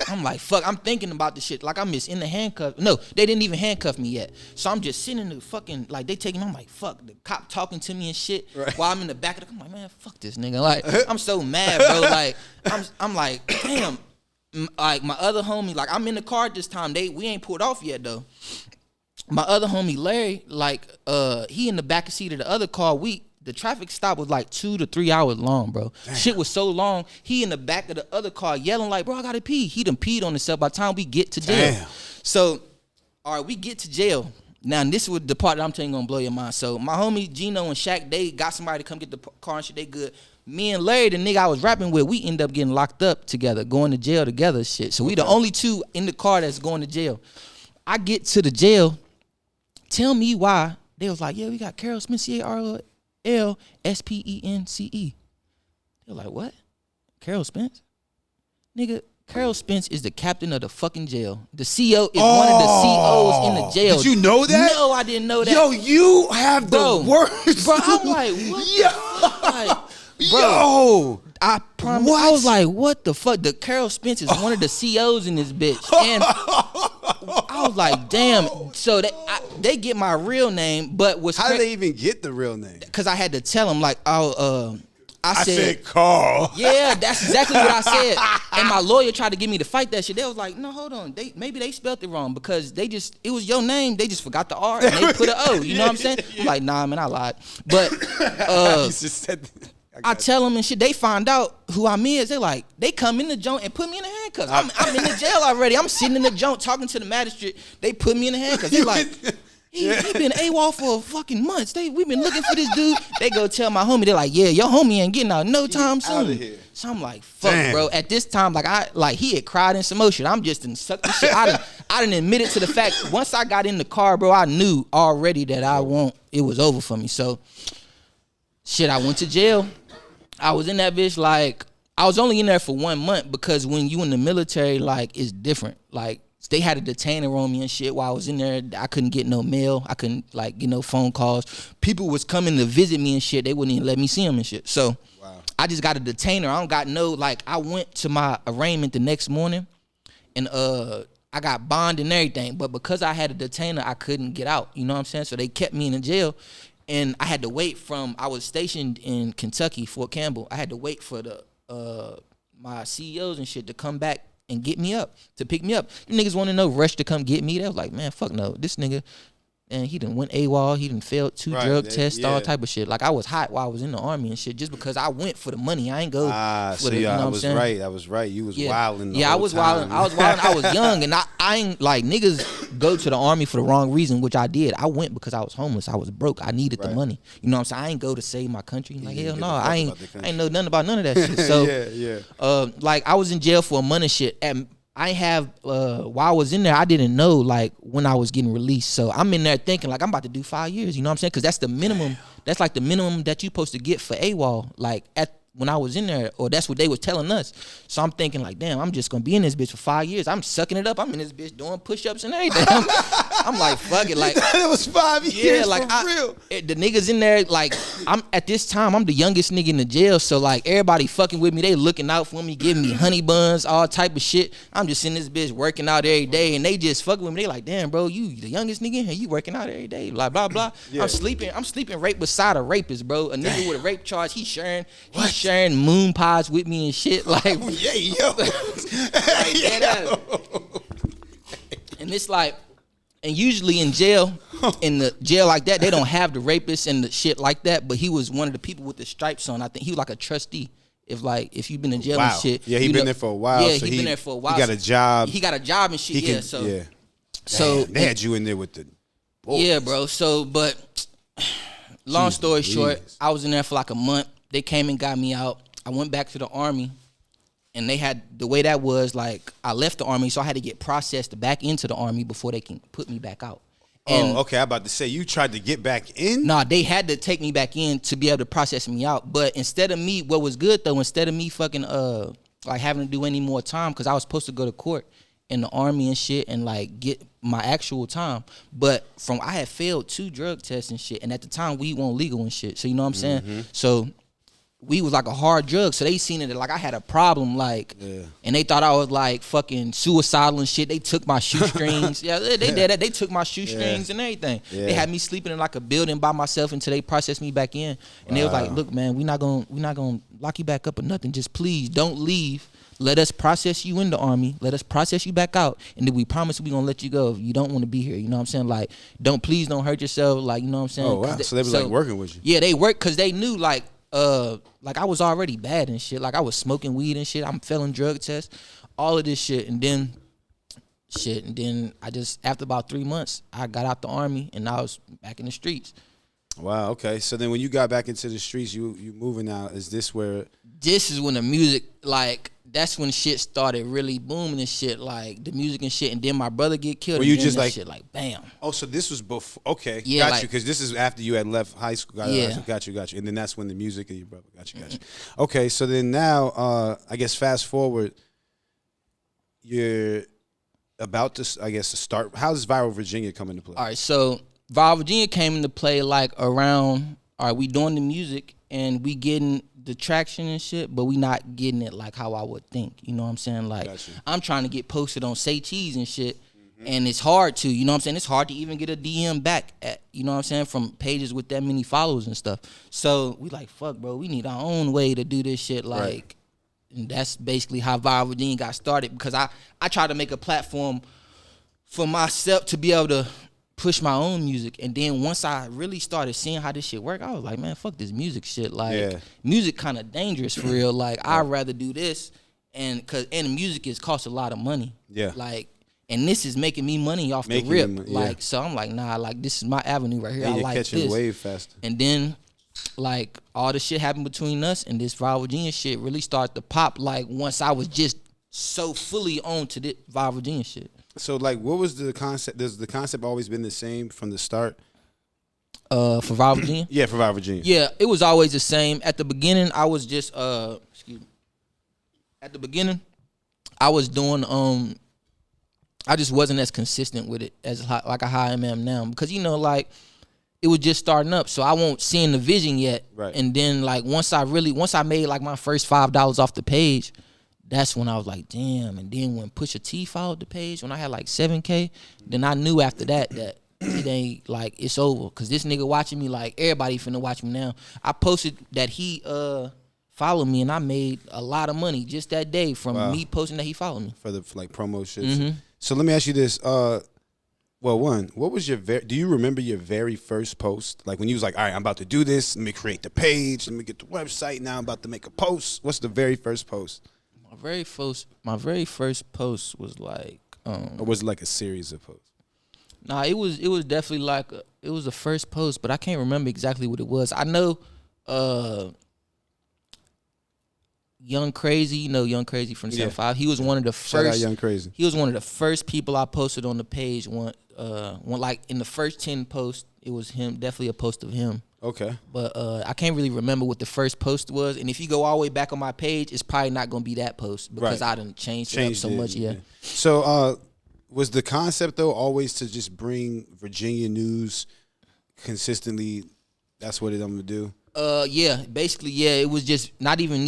I'm like, fuck, I'm thinking about this shit. Like I'm just in the handcuff. No, they didn't even handcuff me yet. So I'm just sitting in the fucking, like they taking me, I'm like, fuck, the cop talking to me and shit while I'm in the back of the, I'm like, man, fuck this nigga. Like, I'm so mad, bro. Like, I'm like, damn. Like my other homie, like I'm in the car this time. We ain't pulled off yet though. My other homie Larry, like, he in the back seat of the other car. The traffic stop was like 2 to 3 hours long, bro. Damn. Shit was so long. He in the back of the other car yelling like, bro, I gotta pee. He done peed on himself by the time we get to jail. Damn. So, all right, we get to jail. Now, this was the part that I'm telling you gonna blow your mind. So, my homie Gino and Shaq, they got somebody to come get the car and shit. They good. Me and Larry, the nigga I was rapping with, we end up getting locked up together, going to jail together, shit. So, we the only two in the car that's going to jail. I get to the jail. Tell me why. They was like, yeah, we got Carol Smith, C-A-R-O-L-S-P-E-N-C-E. They're like, what? Carol Spence? Nigga, Carol Spence is the captain of the fucking jail. The CO is one of the COs in the jail. Did you know that? No, I didn't know that. Yo, you have the worst. Bro, I'm like, what? Like, bro, yo. I promise. What? I was like, what the fuck? The Carol Spence is one of the COs in this bitch. And I was like, damn. So they get my real name, but how did they even get the real name? Because I had to tell them, like, I said Carl. Yeah, that's exactly what I said. And my lawyer tried to get me to fight that shit. They was like, no, hold on. Maybe they spelled it wrong because it was your name. They just forgot the R and they put an O. You know what I'm saying? I'm like, nah, man, I lied. But I tell them and shit. They find out who I'm is. They come in the joint and put me in the handcuffs. I'm in the jail already. I'm sitting in the joint talking to the magistrate. They put me in the handcuffs. They like, he been AWOL for fucking months. We've been looking for this dude. They go tell my homie. They're like, yeah, your homie ain't getting out no time soon. So I'm like, fuck, damn. Bro. At this time, he had cried in some motion. I'm just in suck the shit. I done admitted to the fact. Once I got in the car, bro, I knew already that it was over for me. So, shit, I went to jail. I was in that bitch I was only in there for 1 month because when you in the military, it's different. They had a detainer on me and shit while I was in there. I couldn't get no mail. I couldn't get no phone calls. People was coming to visit me and shit. They wouldn't even let me see them and shit. So I just got a detainer. I don't got no I went to my arraignment the next morning and I got bond and everything. But because I had a detainer, I couldn't get out. You know what I'm saying? So they kept me in the jail. And I had to wait I was stationed in Kentucky, Fort Campbell. I had to wait for my CEOs and shit to come back and get me up, to pick me up. Them niggas want to know rush to come get me. They was like, man, fuck no. This nigga, and he done went AWOL. He done failed 2 drug tests, all type of shit. Like, I was hot while I was in the army and shit just because I went for the money. I ain't go for the, you know what I'm saying? I was right. You was wilding I was wilding. I was wilding. I was young, and I ain't, like, niggas go to the army for the wrong reason, which I did. I went because I was homeless. I was broke. I needed the money. You know what I'm saying? I ain't go to save my country. Like, hell no. I ain't know nothing about none of that shit. So, like, I was in jail for a month and shit. I have while I was in there, I didn't know like when I was getting released. So I'm in there thinking like I'm about to do 5 years. You know what I'm saying? Because that's the minimum. That's like the minimum that you're supposed to get for AWOL. Like when I was in there, or that's what they was telling us. So I'm thinking like, damn, I'm just gonna be in this bitch for 5 years. I'm sucking it up. I'm in this bitch doing push-ups and everything. I'm like, fuck it. Like, it was 5 years. Yeah, like for real. The niggas in there, like, I'm at this time, I'm the youngest nigga in the jail. So like everybody fucking with me. They looking out for me, giving me honey buns, all type of shit. I'm just in this bitch working out every day, and they just fucking with me. They like, damn, bro, you the youngest nigga in here. You working out every day, blah blah blah. Yeah. I'm sleeping right beside a rapist, bro. A nigga with a rape charge. He's sharing moon pies with me and shit. Like, yeah, yo. And it's like, and usually in jail, like that, they don't have the rapists and the shit like that. But he was one of the people with the stripes on. I think he was like a trustee. If you've been in jail and shit. Yeah, he been there for a while. Yeah, so he been there for a while. He got a job. He got a job and shit. So they had you in there with the boys. Yeah, bro. So, but long story short, I was in there for like a month. They came and got me out. I went back to the army. And they had, the way that was, like, I left the army, so I had to get processed back into the army before they can put me back out. And okay. I'm about to say, you tried to get back in? Nah, they had to take me back in to be able to process me out. But instead of me, what was good, though, instead of me fucking, like, having to do any more time, because I was supposed to go to court in the army and shit and, like, get my actual time. But I had failed 2 drug tests and shit. And at the time, weed wasn't legal and shit. So, you know what I'm saying? So weed was like a hard drug, so they seen it like I had a problem, like, and they thought I was like fucking suicidal and shit. They took my shoestrings. They did that. They took my shoestrings and everything. They had me sleeping in like a building by myself until they processed me back in. And they was like, "Look, man, we're not gonna lock you back up or nothing. Just please don't leave. Let us process you in the army. Let us process you back out, and then we promise we gonna let you go if you don't want to be here. You know what I'm saying? Like, please don't hurt yourself. Like, you know what I'm saying? Oh wow. So they was like working with you. Yeah, they worked because they knew like I was already bad and shit. Like I was smoking weed and shit. I'm failing drug tests, all of this shit. And then I just, after about 3 months, I got out the army and I was back in the streets. Wow. Okay. So then when you got back into the streets, you moving out. Is this where? This is when the music, like, that's when shit started really booming and shit, like the music and shit. And then my brother get killed. Were you just like shit, like bam? Oh, so this was before? Okay, yeah, got you. Because this is after you had left high school. Got you. And then that's when the music and your brother got you. Okay, so then now, I guess fast forward, you're about to, I guess, to start. How does Viral Virginia come into play? All right, so Viral Virginia came into play like around. All right, we doing the music and we getting the traction and shit, but we not getting it like how I would think. You know what I'm saying? Like, I'm trying to get posted on Say Cheese and shit, and it's hard to, you know what I'm saying? It's hard to even get a DM back at, you know what I'm saying, from pages with that many followers and stuff. So we like, fuck, bro, we need our own way to do this shit. Like, and that's basically how Viral Virginia got started, because I tried to make a platform for myself to be able to push my own music. And then once I really started seeing how this shit work, I was like, man, fuck this music shit. Like, music kind of dangerous for real. Like, I'd rather do this, and music costs a lot of money. Yeah. Like, and this is making me money off the rip. Like, so I'm like, nah, like, this is my avenue right here. I like this. You're catching the wave faster. And then, like, all the shit happened between us, and this Viral Virginia shit really started to pop, like, once I was just so fully on to this Viral Virginia shit. So, like, what was the concept? Does the concept always been the same from the start? For Viral Virginia? Yeah, for Viral Virginia. Yeah, it was always the same. At the beginning, I was just, excuse me. At the beginning, I was doing, I just wasn't as consistent with it as like how I am now. Because, you know, like, it was just starting up, so I won't seeing the vision yet. Right. And then, like, once I made, like, my first $5 off the page, that's when I was like, damn. And then when Pusha T followed the page, when I had like 7K, then I knew after that it ain't like it's over. Cause this nigga watching me, like everybody finna watch me now. I posted that he followed me, and I made a lot of money just that day from me posting that he followed me for like promo shit. So let me ask you this. Well, what was do you remember your very first post? Like when you was like, all right, I'm about to do this. Let me create the page. Let me get the website. Now I'm about to make a post. What's the very first post? My very first post was like, or was it like a series of posts? Nah, it was definitely like it was the first post, but I can't remember exactly what it was. I know, Young Crazy, Young Crazy from 7-5. He was one of the first. Shout out Young Crazy. He was one of the first people I posted on the page. One like in the first 10 posts, it was him. Definitely a post of him. Okay. But I can't really remember what the first post was. And if you go all the way back on my page, it's probably not gonna be that post because I done changed it up so much. Yeah. So was the concept though always to just bring Virginia news consistently? That's what I'm gonna do. Yeah, basically, yeah. It was just not even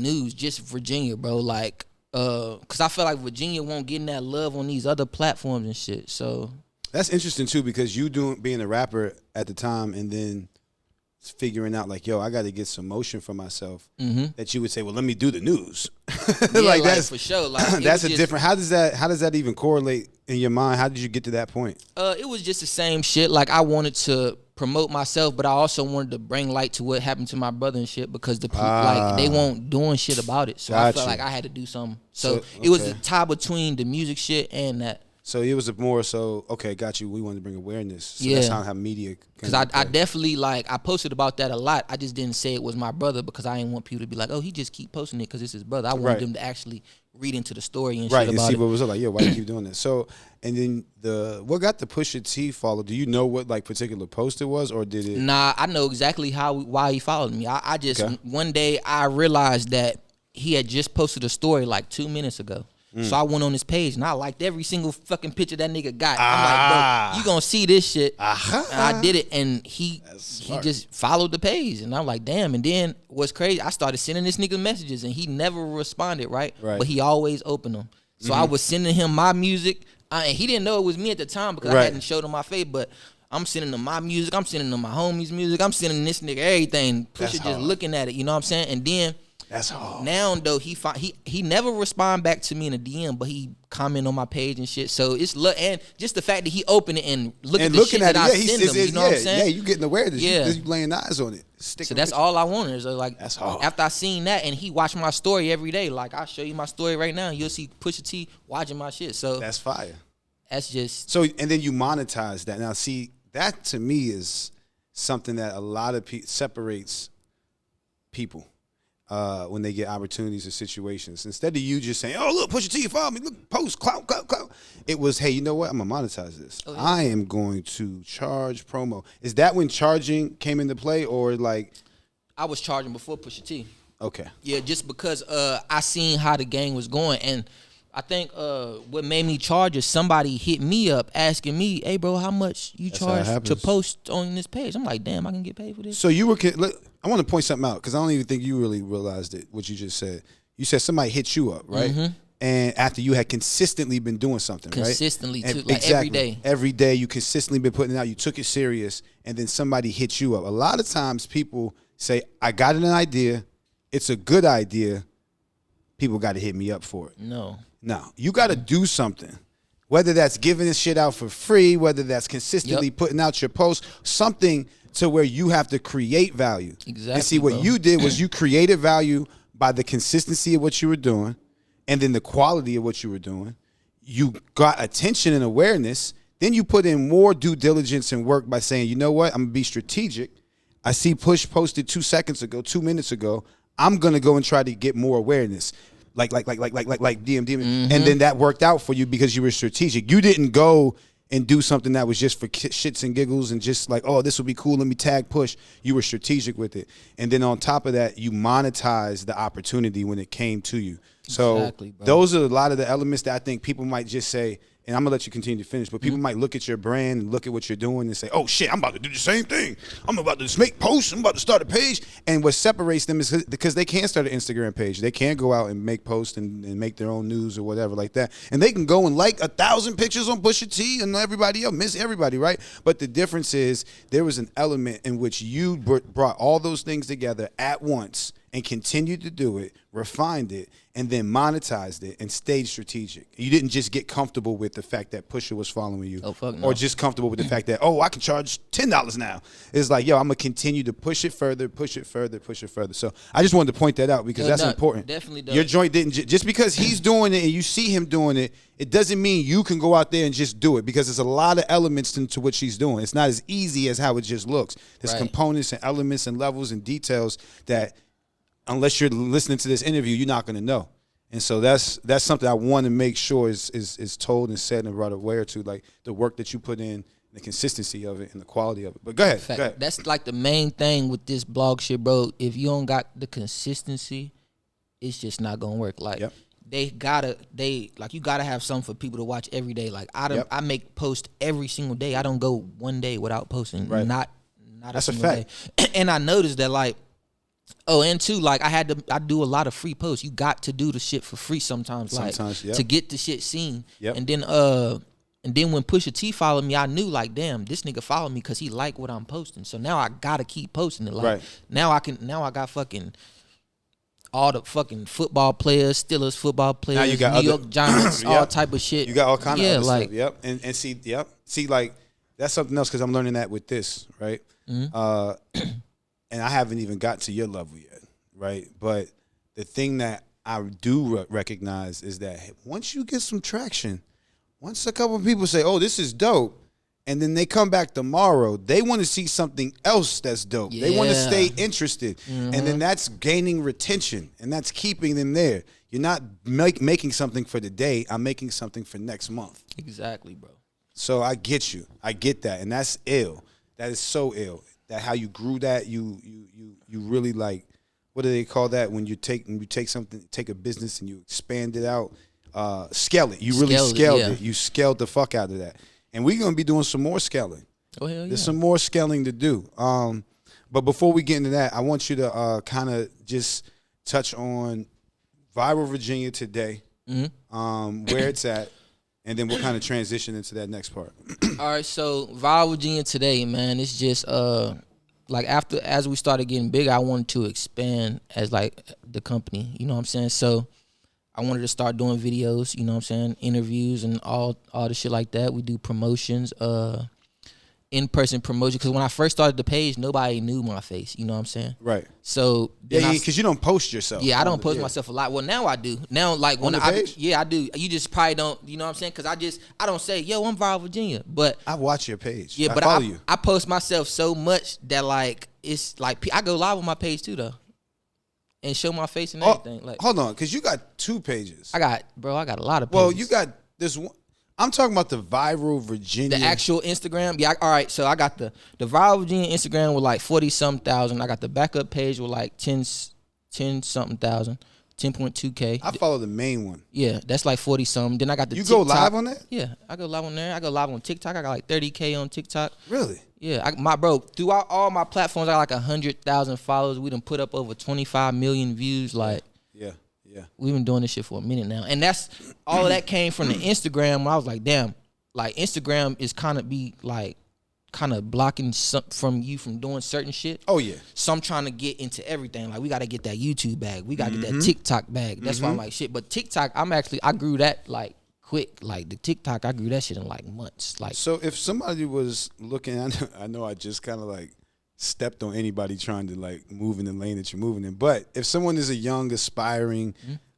news, just Virginia, bro. Like, cause I feel like Virginia won't get that love on these other platforms and shit. So that's interesting too, because you being a rapper at the time, and then figuring out like, yo, I got to get some motion for myself. That you would say, well, let me do the news. Yeah, like that's for sure. Like that's different. How does that even correlate in your mind? How did you get to that point? It was just the same shit. Like I wanted to promote myself, but I also wanted to bring light to what happened to my brother and shit because the people like they won't doing shit about it. So I felt like I had to do something. So it was a tie between the music shit and that. So it was okay, got you. We wanted to bring awareness. So that's how media. Because I definitely I posted about that a lot. I just didn't say it was my brother because I didn't want people to be like, oh, he just keep posting it because it's his brother. I wanted them to actually read into the story and shit about it. Right, and see what was up. Like, yeah, why do you keep doing this? So, and then what got the Pusha T follow? Do you know what like particular post it was, or did it? Nah, I know exactly why he followed me. I just one day I realized that he had just posted a story like 2 minutes ago. So I went on his page and I liked every single fucking picture that nigga got. I'm like, bro, you gonna see this shit. And I did it, and he just followed the page, and I'm like, damn. And then what's crazy, I started sending this nigga messages, and he never responded, right? But he always opened them. So I was sending him my music, and he didn't know it was me at the time because I hadn't showed him my face, but I'm sending him my music, I'm sending him my homies' music, I'm sending this nigga everything. Pusha just looking at it, you know what I'm saying? And then that's hard. Now though he never respond back to me in a DM, but he comment on my page and shit. So it's and just the fact that he opened it and looking at shit that I send him. You know what I'm saying? Yeah, you getting awareness. Yeah, you laying eyes on it. So that's all I wanted. So like that's hard. After I seen that, and he watched my story every day. Like I'll show you my story right now, and you'll see Pusha T watching my shit. So that's fire. That's just so. And then you monetize that. Now, see, that to me is something that a lot of separates people. When they get opportunities or situations, instead of you just saying, "Oh, look, Pusha T, follow me, look, post, clout," it was, "Hey, you know what? I'm gonna monetize this. I am going to charge promo." Is that when charging came into play, or like? I was charging before Pusha T. Okay. Yeah, just because I seen how the game was going, and I think what made me charge is somebody hit me up asking me, "Hey, bro, how much you charge to post on this page?" I'm like, "Damn, I can get paid for this." So you were. I want to point something out because I don't even think you really realized it. What you just said. You said somebody hit you up, right? And after you had consistently been doing something, consistently, right? too, like every day. Every day you consistently been putting it out. You took it serious, and then somebody hit you up. A lot of times people say, "I got an idea. It's a good idea. People got to hit me up for it." No, you got to do something. Whether that's giving this shit out for free, whether that's consistently putting out your posts, something to where you have to create value. Exactly. And see, what you did was you created value by the consistency of what you were doing, and then the quality of what you were doing. You got attention and awareness. Then you put in more due diligence and work by saying, you know what, I'm going to be strategic. I see Push posted 2 minutes ago. I'm going to go and try to get more awareness. Like DM. And then that worked out for you because you were strategic. You didn't go and do something that was just for shits and giggles and just like, oh, this would be cool, let me tag Push. You were strategic with it. And then on top of that, you monetized the opportunity when it came to you. So those are a lot of the elements that I think people might just say, and I'm gonna let you continue to finish, but people might look at your brand and look at what you're doing and say, oh shit, I'm about to do the same thing. I'm about to just make posts. I'm about to start a page. And what separates them is because they can start an Instagram page. They can go out and make posts and make their own news or whatever like that. And they can go and like 1,000 pictures on Pusha T and everybody else, miss everybody, right? But the difference is there was an element in which you brought all those things together at once and continued to do it, refined it, and then monetized it and stayed strategic. You didn't just get comfortable with the fact that Pusha was following you. Oh, fuck no. Or just comfortable with the fact that, I can charge $10 now. It's like, yo, I'm going to continue to push it further, push it further, push it further. So I just wanted to point that out because that's important. Definitely does. Your joint didn't, just because he's doing it and you see him doing it, it doesn't mean you can go out there and just do it because there's a lot of elements into what she's doing. It's not as easy as how it just looks. There's components and elements and levels and details that unless you're listening to this interview, you're not going to know. And so that's something I want to make sure is told and said and brought aware to, like the work that you put in, the consistency of it, and the quality of it. But go ahead. That's like the main thing with this blog shit, bro. If you don't got the consistency, it's just not gonna work. Like you gotta have something for people to watch every day. Like I make posts every single day. I don't go one day without posting. Right. Not that's a single fact. day. And I noticed that like. Oh, and two, like I do a lot of free posts. You got to do the shit for free sometimes to get the shit seen. Yep. And then when Pusha T followed me, I knew like, damn, this nigga followed me because he liked what I'm posting. So now I gotta keep posting it. Like now I got fucking all the fucking football players, Steelers football players, now you got New York Giants, all type of shit. You got all kind of other stuff. Yep. And see, like that's something else because I'm learning that with this, right? Mm-hmm. And I haven't even got to your level yet, right? But the thing that I do recognize is that once you get some traction, once a couple of people say, oh, this is dope, and then they come back tomorrow, they want to see something else that's dope. Yeah. They want to stay interested. Mm-hmm. And then that's gaining retention, and that's keeping them there. You're not making something for the day. I'm making something for next month. Exactly, bro. So I get you. I get that, and that's ill. That is so ill. That how you grew that, you really like, what do they call that when you take a business and you expand it out, scale it. You really scaled it. You scaled the fuck out of that. And we're gonna be doing some more scaling. Oh hell yeah. There's some more scaling to do. But before we get into that, I want you to kind of just touch on Viral Virginia today, where it's at. And then we'll kind of transition into that next part. All right, so Viral Virginia today, man, it's just like as we started getting bigger, I wanted to expand as like the company, you know what I'm saying? So I wanted to start doing videos, you know what I'm saying, interviews and all the shit like that. We do promotions, in-person promotion, because when I first started the page, nobody knew my face, you know what I'm saying? Right. So because you don't post yourself. Yeah, I don't post myself a lot. Well, now I do. Now, like when I do. You just probably don't, you know what I'm saying? Because I don't say, yo, I'm Viral Virginia, but I watch your page. Yeah, but follow you. I post myself so much that like it's like I go live on my page too though, and show my face and everything. Like, hold on, because you got 2 pages. I got a lot of pages. Well, you got this one. I'm talking about the Viral Virginia. The actual Instagram. Yeah, all right. So I got the Viral Virginia Instagram with like 40-something thousand. I got the backup page with like 10-something thousand, 10.2K. I follow the main one. Yeah, that's like 40-something. Then I got the TikTok. You go live on that? Yeah, I go live on there. I go live on TikTok. I got like 30K on TikTok. Really? Yeah, throughout all my platforms, I got like 100,000 followers. We done put up over 25 million views. Like, yeah. We've been doing this shit for a minute now. And that's all of that came from the Instagram where I was like, damn, like Instagram is kind of blocking from you from doing certain shit. Oh yeah. So I'm trying to get into everything. Like we got to get that YouTube bag. We got to get that TikTok bag. That's why I'm like shit. But TikTok, I grew that like quick. Like the TikTok, I grew that shit in like months. Like, so if somebody was looking, I know I just kind of like stepped on anybody trying to like move in the lane that you're moving in. But if someone is a young, aspiring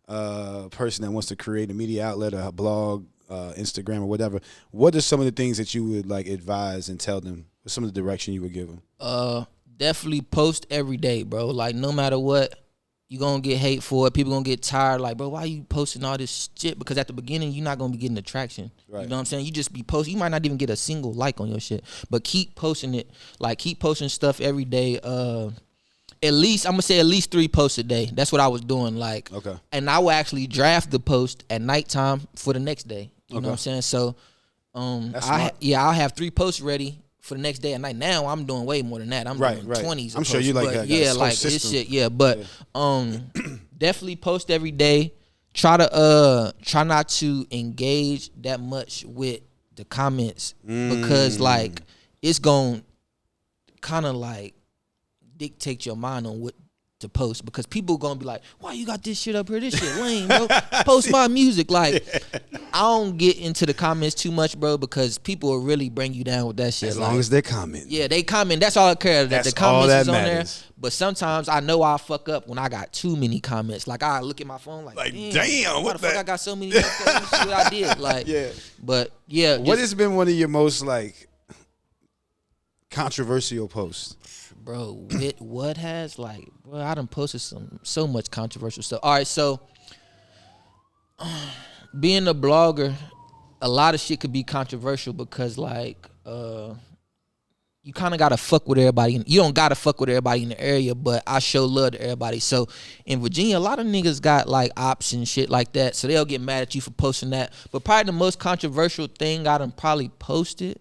person that wants to create a media outlet, a blog, Instagram or whatever, what are some of the things that you would like advise and tell them? What's some of the direction you would give them? Definitely post every day, bro. Like no matter what, you gonna get hate for it. People gonna get tired. Like, bro, why you posting all this shit? Because at the beginning, you're not gonna be getting the traction. Right. You know what I'm saying? You just be posting. You might not even get a single like on your shit, but keep posting it. Like, keep posting stuff every day. At least 3 posts a day. That's what I was doing. Like, okay. And I will actually draft the post at nighttime for the next day. You know what I'm saying? So, I'll have 3 posts ready for the next day and night. Now I'm doing way more than that. I'm doing 20s. I'm sure you like that. Yeah, like this shit. Yeah, but definitely post every day. Try not to engage that much with the comments because like it's gonna kind of like dictate your mind on what to post, because people gonna be like, why you got this shit up here? This shit lame, bro. Post my music. Like, I don't get into the comments too much, bro, because people will really bring you down with that shit. As long as they comment. Yeah, they comment. That's all I care. That the comments is on there. But sometimes I know I fuck up when I got too many comments. Like, I look at my phone like damn, what the fuck I got so many comments? What I did. Like, yeah. But yeah. What has been one of your most like controversial posts? Bro, what has like, bro, I done posted so much controversial stuff. All right, so being a blogger, a lot of shit could be controversial because like you kind of gotta fuck with everybody. You don't gotta fuck with everybody in the area, but I show love to everybody. So in Virginia, a lot of niggas got like ops and shit like that, so they'll get mad at you for posting that. But probably the most controversial thing I done probably posted,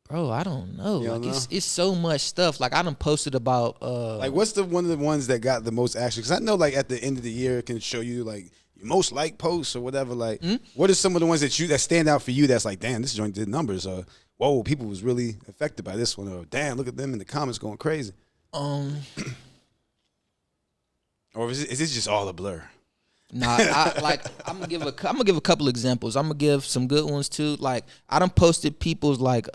bro, I don't know. Like it's so much stuff. Like I done posted about like what's one of the ones that got the most action? Because I know like at the end of the year it can show you like your most liked posts or whatever. Like what are some of the ones that stand out for you that's like, damn, this joint did numbers, or whoa, people was really affected by this one, or damn, look at them in the comments going crazy. Or is it just all a blur? Nah, I'm gonna give a couple examples. I'm gonna give some good ones too. Like I done posted people's like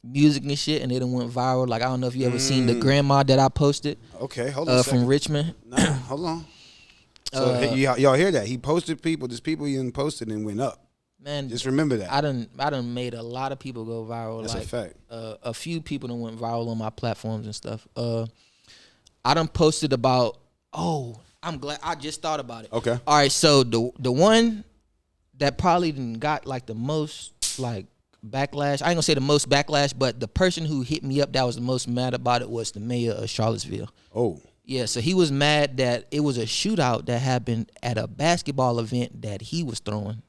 music and shit, and they done went viral. Like I don't know if you ever seen the grandma that I posted. Okay, hold on. From Richmond. Nah, hold on. So y'all hear that? He posted people. There's people he done posted and went up. Man, just remember that. I done made a lot of people go viral. That's like, a fact. A few people done went viral on my platforms and stuff. I done posted about. I'm glad I just thought about it. Okay. All right, so the one that probably got like the most like backlash. I ain't gonna say the most backlash, but the person who hit me up that was the most mad about it was the mayor of Charlottesville. Oh. Yeah, so he was mad that it was a shootout that happened at a basketball event that he was throwing.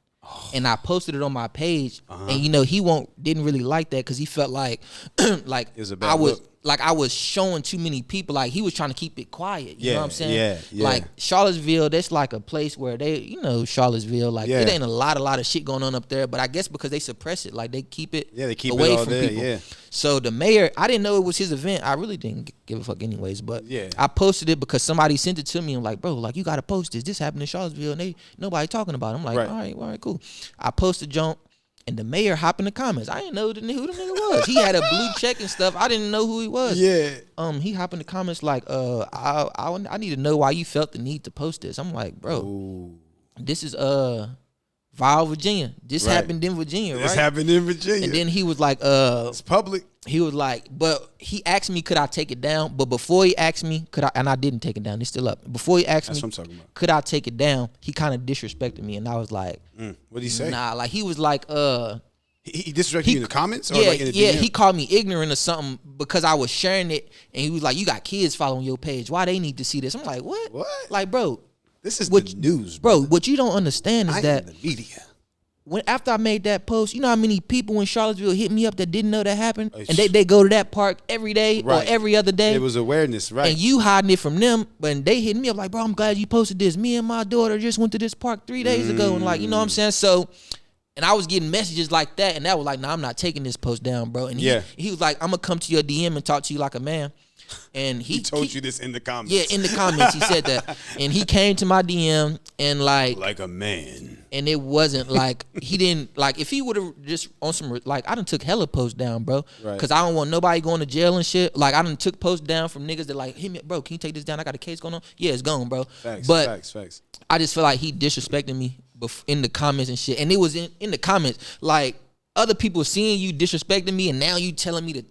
And I posted it on my page, and you know he didn't really like that because he felt like like it was a bad look. Like I was showing too many people. Like he was trying to keep it quiet. You know what I'm saying? Yeah. Like Charlottesville, that's like a place where Charlottesville, like it ain't a lot of shit going on up there. But I guess because they suppress it, like they keep it away from people. Yeah. So the mayor, I didn't know it was his event. I really didn't give a fuck anyways. But I posted it because somebody sent it to me. I'm like, bro, like you gotta post this. This happened in Charlottesville, and nobody talking about it. I'm like, all right, cool. I posted junk. And the mayor hopped in the comments. I didn't know who the nigga was. He had a blue check and stuff. I didn't know who he was. Yeah. He hopped in the comments like, I need to know why you felt the need to post this. I'm like, bro, this is Vile, Virginia. This happened in Virginia, right? This happened in Virginia. And then he was like, it's public. He was like, but he asked me, could I take it down? But before he asked me, and I didn't take it down. It's still up. Before he asked me, could I take it down? He kind of disrespected me, and I was like, what did he say? Nah, like he was like, he disrespected you in the comments? Or yeah, like in the yeah. DM? He called me ignorant or something because I was sharing it, and he was like, "You got kids following your page. Why they need to see this?" I'm like, "What? What? Like, bro, this is the news, bro. What you don't understand is that the media. After I made that post, you know how many people in Charlottesville hit me up that didn't know that happened, and they go to that park every day or every other day. It was awareness, right? And you hiding it from them, but they hit me up like, "Bro, I'm glad you posted this. Me and my daughter just went to this park 3 days ago," and like, you know what I'm saying? So. And I was getting messages like that, and that was like, "Nah, I'm not taking this post down, bro." And he was like, "I'm gonna come to your DM and talk to you like a man." And he told you this in the comments. Yeah, in the comments he said that, and he came to my DM and like a man. And it wasn't like he didn't like if he would have just on some like I done took hella posts down, bro, because I don't want nobody going to jail and shit. Like I done took posts down from niggas that like, "Hey, bro, can you take this down? I got a case going on." Yeah, it's gone, bro. Facts. I just feel like he disrespected me in the comments and shit, and it was in the comments like other people seeing you disrespecting me, and now you telling me to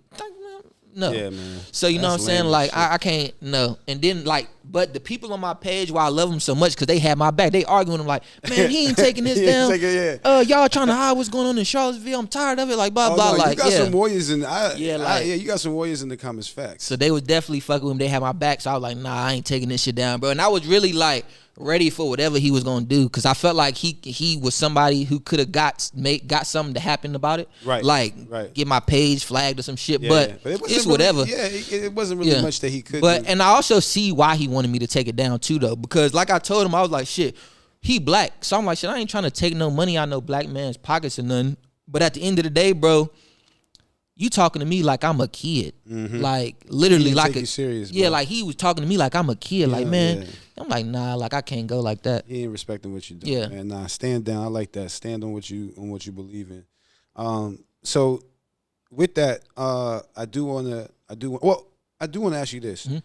no. Yeah, man. So you know what I'm saying? Like I can't no. And then like, but the people on my page, why I love them so much, because they had my back. They arguing them like, "Man, he ain't taking this down. Y'all trying to hide what's going on in Charlottesville. I'm tired of it." Like blah blah. No, like you got some warriors in. you got some warriors in the comments. Facts. So they was definitely fucking with him. They had my back. So I was like, "Nah, I ain't taking this shit down, bro." And I was really like ready for whatever he was gonna do, because I felt like he was somebody who could have got something to happen about it, right. Get my page flagged or some shit. Yeah, but yeah. But it wasn't it's really, whatever. Yeah, it wasn't really much that he could. But do. and I also see why he wanted me to take it down too, though, because like I told him, I was like, shit, he black, so I'm like, shit, I ain't trying to take no money out no black man's pockets or nothing. But at the end of the day, bro, you talking to me like I'm a kid, like literally, like take you serious, yeah, bro. like he was talking to me like I'm a kid, like man, I'm like nah, like I can't go like that. He ain't respecting what you do. Yeah, man. Nah, stand down. I like that. Stand on what you believe in. So with that, I do want to ask you this, and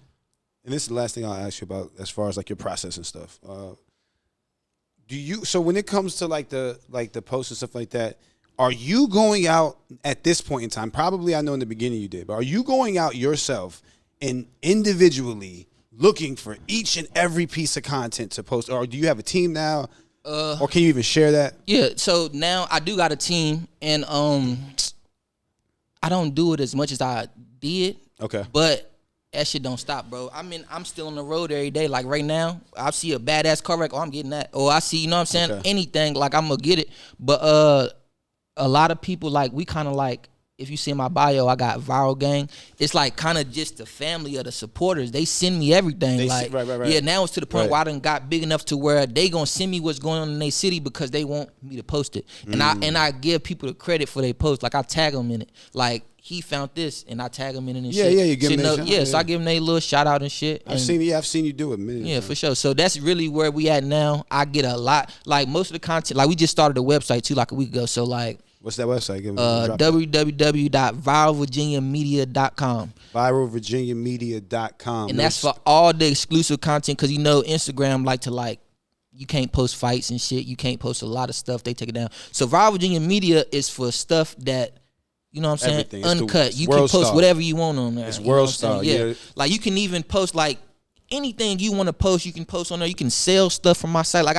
this is the last thing I'll ask you about as far as like your process and stuff. So when it comes to like the posts and stuff like that, are you going out at this point in time? Probably, I know in the beginning you did, but are you going out yourself and individually looking for each and every piece of content to post, or do you have a team now? Or can you even share that? Yeah, so now I do got a team, and I don't do it as much as I did. Okay. But that shit don't stop, bro. I mean, I'm still on the road every day. Like right now, I see a badass car wreck, I'm getting that. Or I see, you know what I'm saying, anything, like I'm gonna get it. But a lot of people, like, we kind of like, if you see in my bio, I got Viral Gang. It's like kind of just the family of the supporters. They send me everything. Right. Yeah, now it's to the point where I done got big enough to where they gonna send me what's going on in their city because they want me to post it. And I give people the credit for their post. Like I tag them in it. Like he found this and I tag them in it and shit. Yeah, you give them so I give them their little shout out and shit. I've seen you do it. Yeah, for sure. So that's really where we at now. I get a lot. Like most of the content, like we just started a website too, like a week ago. So like, what's that website? www.viralvirginiamedia.com. Viralvirginiamedia.com. And that's for all the exclusive content, because you know Instagram like to like, you can't post fights and shit. You can't post a lot of stuff. They take it down. So Viral Virginia Media is for stuff that, you know what I'm saying, everything. Uncut. You can post star. whatever you want on there. It's world star. Yeah. Like you can even post like anything you want to post. You can post on there. You can sell stuff from my site. Like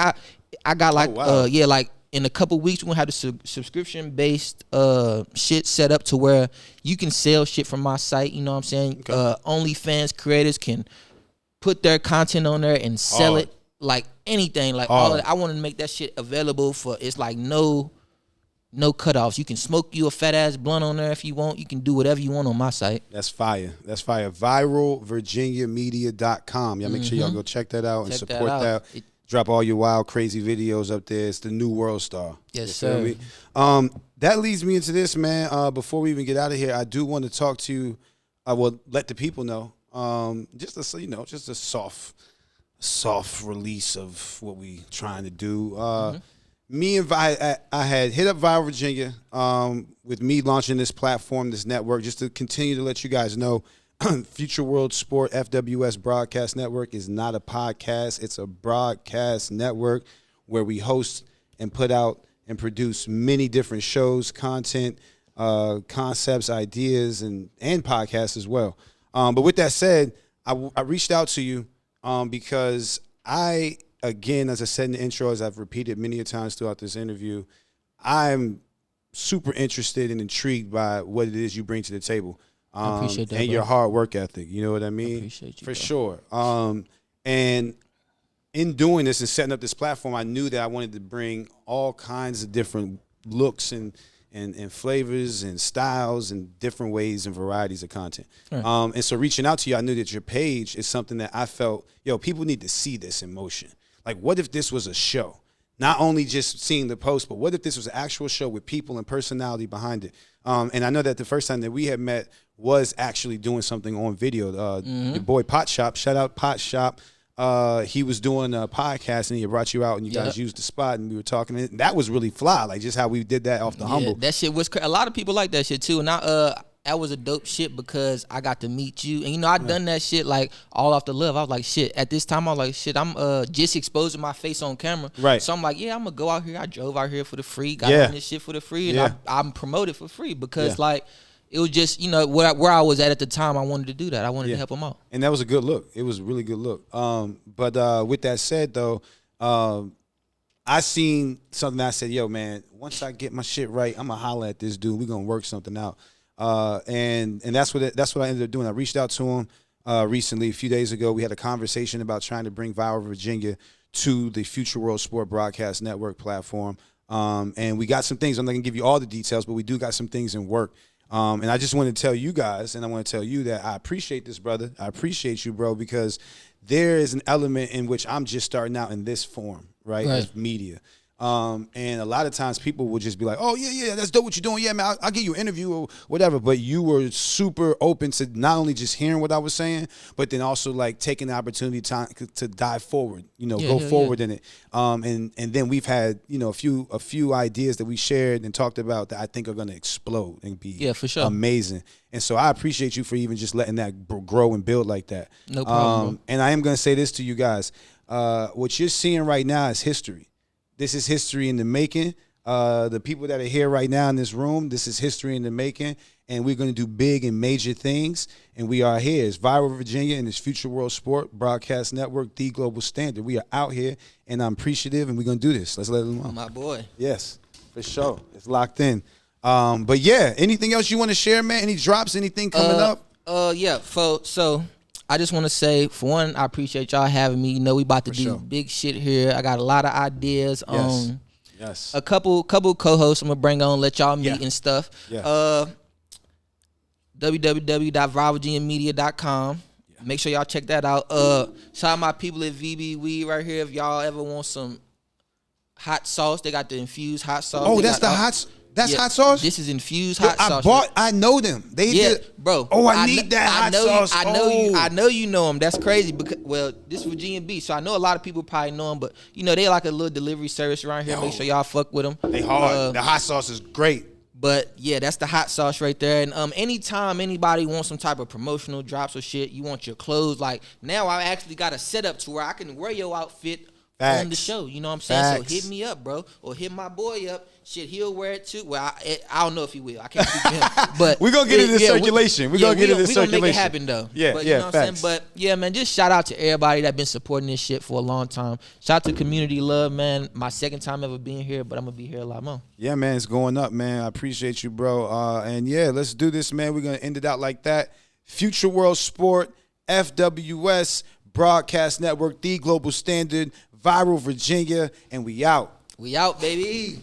I got like like in a couple weeks we're gonna have the subscription based shit set up to where you can sell shit from my site. You know what I'm saying? OnlyFans creators can put their content on there and sell it, like anything, like all of that. I want to make that shit available for, it's like no cutoffs. You can smoke you a fat ass blunt on there if you want. You can do whatever you want on my site. That's fire. Viralvirginiamedia.com. Y'all make sure y'all go check that out and support that. Drop all your wild, crazy videos up there. It's the new world star. Yes, sir. That leads me into this, man. Before we even get out of here, I do want to talk to you. I will let the people know. Just a soft release of what we trying to do. Me and I had hit up Viral Virginia with me launching this platform, this network, just to continue to let you guys know Future World Sport FWS Broadcast Network is not a podcast. It's a broadcast network where we host and put out and produce many different shows, content, concepts, ideas, and podcasts as well. But with that said, I reached out to you because again, as I said in the intro, as I've repeated many a times throughout this interview, I'm super interested and intrigued by what it is you bring to the table. I appreciate that, and bro. Your hard work ethic. You know what I mean? I appreciate you, for bro. sure. And in doing this and setting up this platform, I knew that I wanted to bring all kinds of different looks and flavors and styles and different ways and varieties of content. Right. And so reaching out to you, I knew that your page is something that I felt, people need to see this in motion. Like, what if this was a show? Not only just seeing the post, but what if this was an actual show with people and personality behind it? And I know that the first time that we had met was actually doing something on video. Your boy Pot Shop, shout out Pot Shop. He was doing a podcast and he brought you out and you guys used the spot and we were talking. And that was really fly, like just how we did that off the humble. That shit was a lot of people like that shit too. And that was a dope shit because I got to meet you. And I done that shit like all off the love. I was like, shit. At this time, I was like, shit, I'm just exposing my face on camera. Right. So I'm like, I'm gonna go out here. I drove out here for the free, got on this shit for the free, and I'm promoted for free because like it was just, where I was at the time, I wanted to do that. I wanted to help them out. And that was a good look. It was a really good look. But with that said, though, I seen something that I said, yo, man, once I get my shit right, I'm going to holler at this dude. We're going to work something out. And that's what I ended up doing. I reached out to him recently, a few days ago. We had a conversation about trying to bring Viral Virginia to the Future World Sport Broadcast Network platform. And we got some things. I'm not going to give you all the details, but we do got some things in work. And I just want to tell you guys, and I want to tell you that I appreciate this, brother. I appreciate you, bro, because there is an element in which I'm just starting out in this form, right? As media. And a lot of times people will just be like, oh, yeah, that's dope what you're doing. Yeah, man, I'll give you an interview or whatever. But you were super open to not only just hearing what I was saying, but then also like taking the opportunity to dive forward, go forward in it. And then we've had, a few ideas that we shared and talked about that I think are going to explode and be for sure. amazing. And so I appreciate you for even just letting that grow and build like that. No problem. And I am going to say this to you guys. What you're seeing right now is history. This is history in the making. The people that are here right now in this room, this is history in the making. And we're going to do big and major things. And we are here. It's Viral Virginia and it's Future World Sport Broadcast Network, the global standard. We are out here, and I'm appreciative, and we're going to do this. Let's let them know. My boy. Yes, for sure. It's locked in. But, yeah, anything else you want to share, man? Any drops, anything coming up? So I just want to say, for one, I appreciate y'all having me. We about to do big shit here. I got a lot of ideas on a couple co-hosts I'm going to bring on, let y'all meet and stuff. www.viralvirginiamedia.com. Make sure y'all check that out. Shout out my people at VB Weed right here. If y'all ever want some hot sauce, they got the infused hot sauce. Oh, that's the hot sauce? That's hot sauce? This is infused hot sauce. I know them. Bro. Oh, I need that hot sauce. I know you know them. That's crazy because, this is Virginia Beach, so I know a lot of people probably know them, but they like a little delivery service around here. Make sure y'all fuck with them. They hard. The hot sauce is great. But yeah, that's the hot sauce right there. And anytime anybody wants some type of promotional drops or shit, you want your clothes, like now I actually got a setup to where I can wear your outfit on the show. You know what I'm saying? So hit me up, bro, or hit my boy up. Shit, he'll wear it too. Well, I don't know if he will. I can't speak for him. But we're gonna get it in circulation. We're gonna get it in circulation. We're gonna make it happen though. Yeah, but, you know what I'm saying? But yeah, man, just shout out to everybody that been supporting this shit for a long time. Shout out to Community Love, man. My second time ever being here, but I'm gonna be here a lot more. Yeah, man, it's going up, man. I appreciate you, bro. And yeah, let's do this, man. We're gonna end it out like that. Future World Sport, FWS Broadcast Network, the global standard, Viral Virginia, and we out. We out, baby.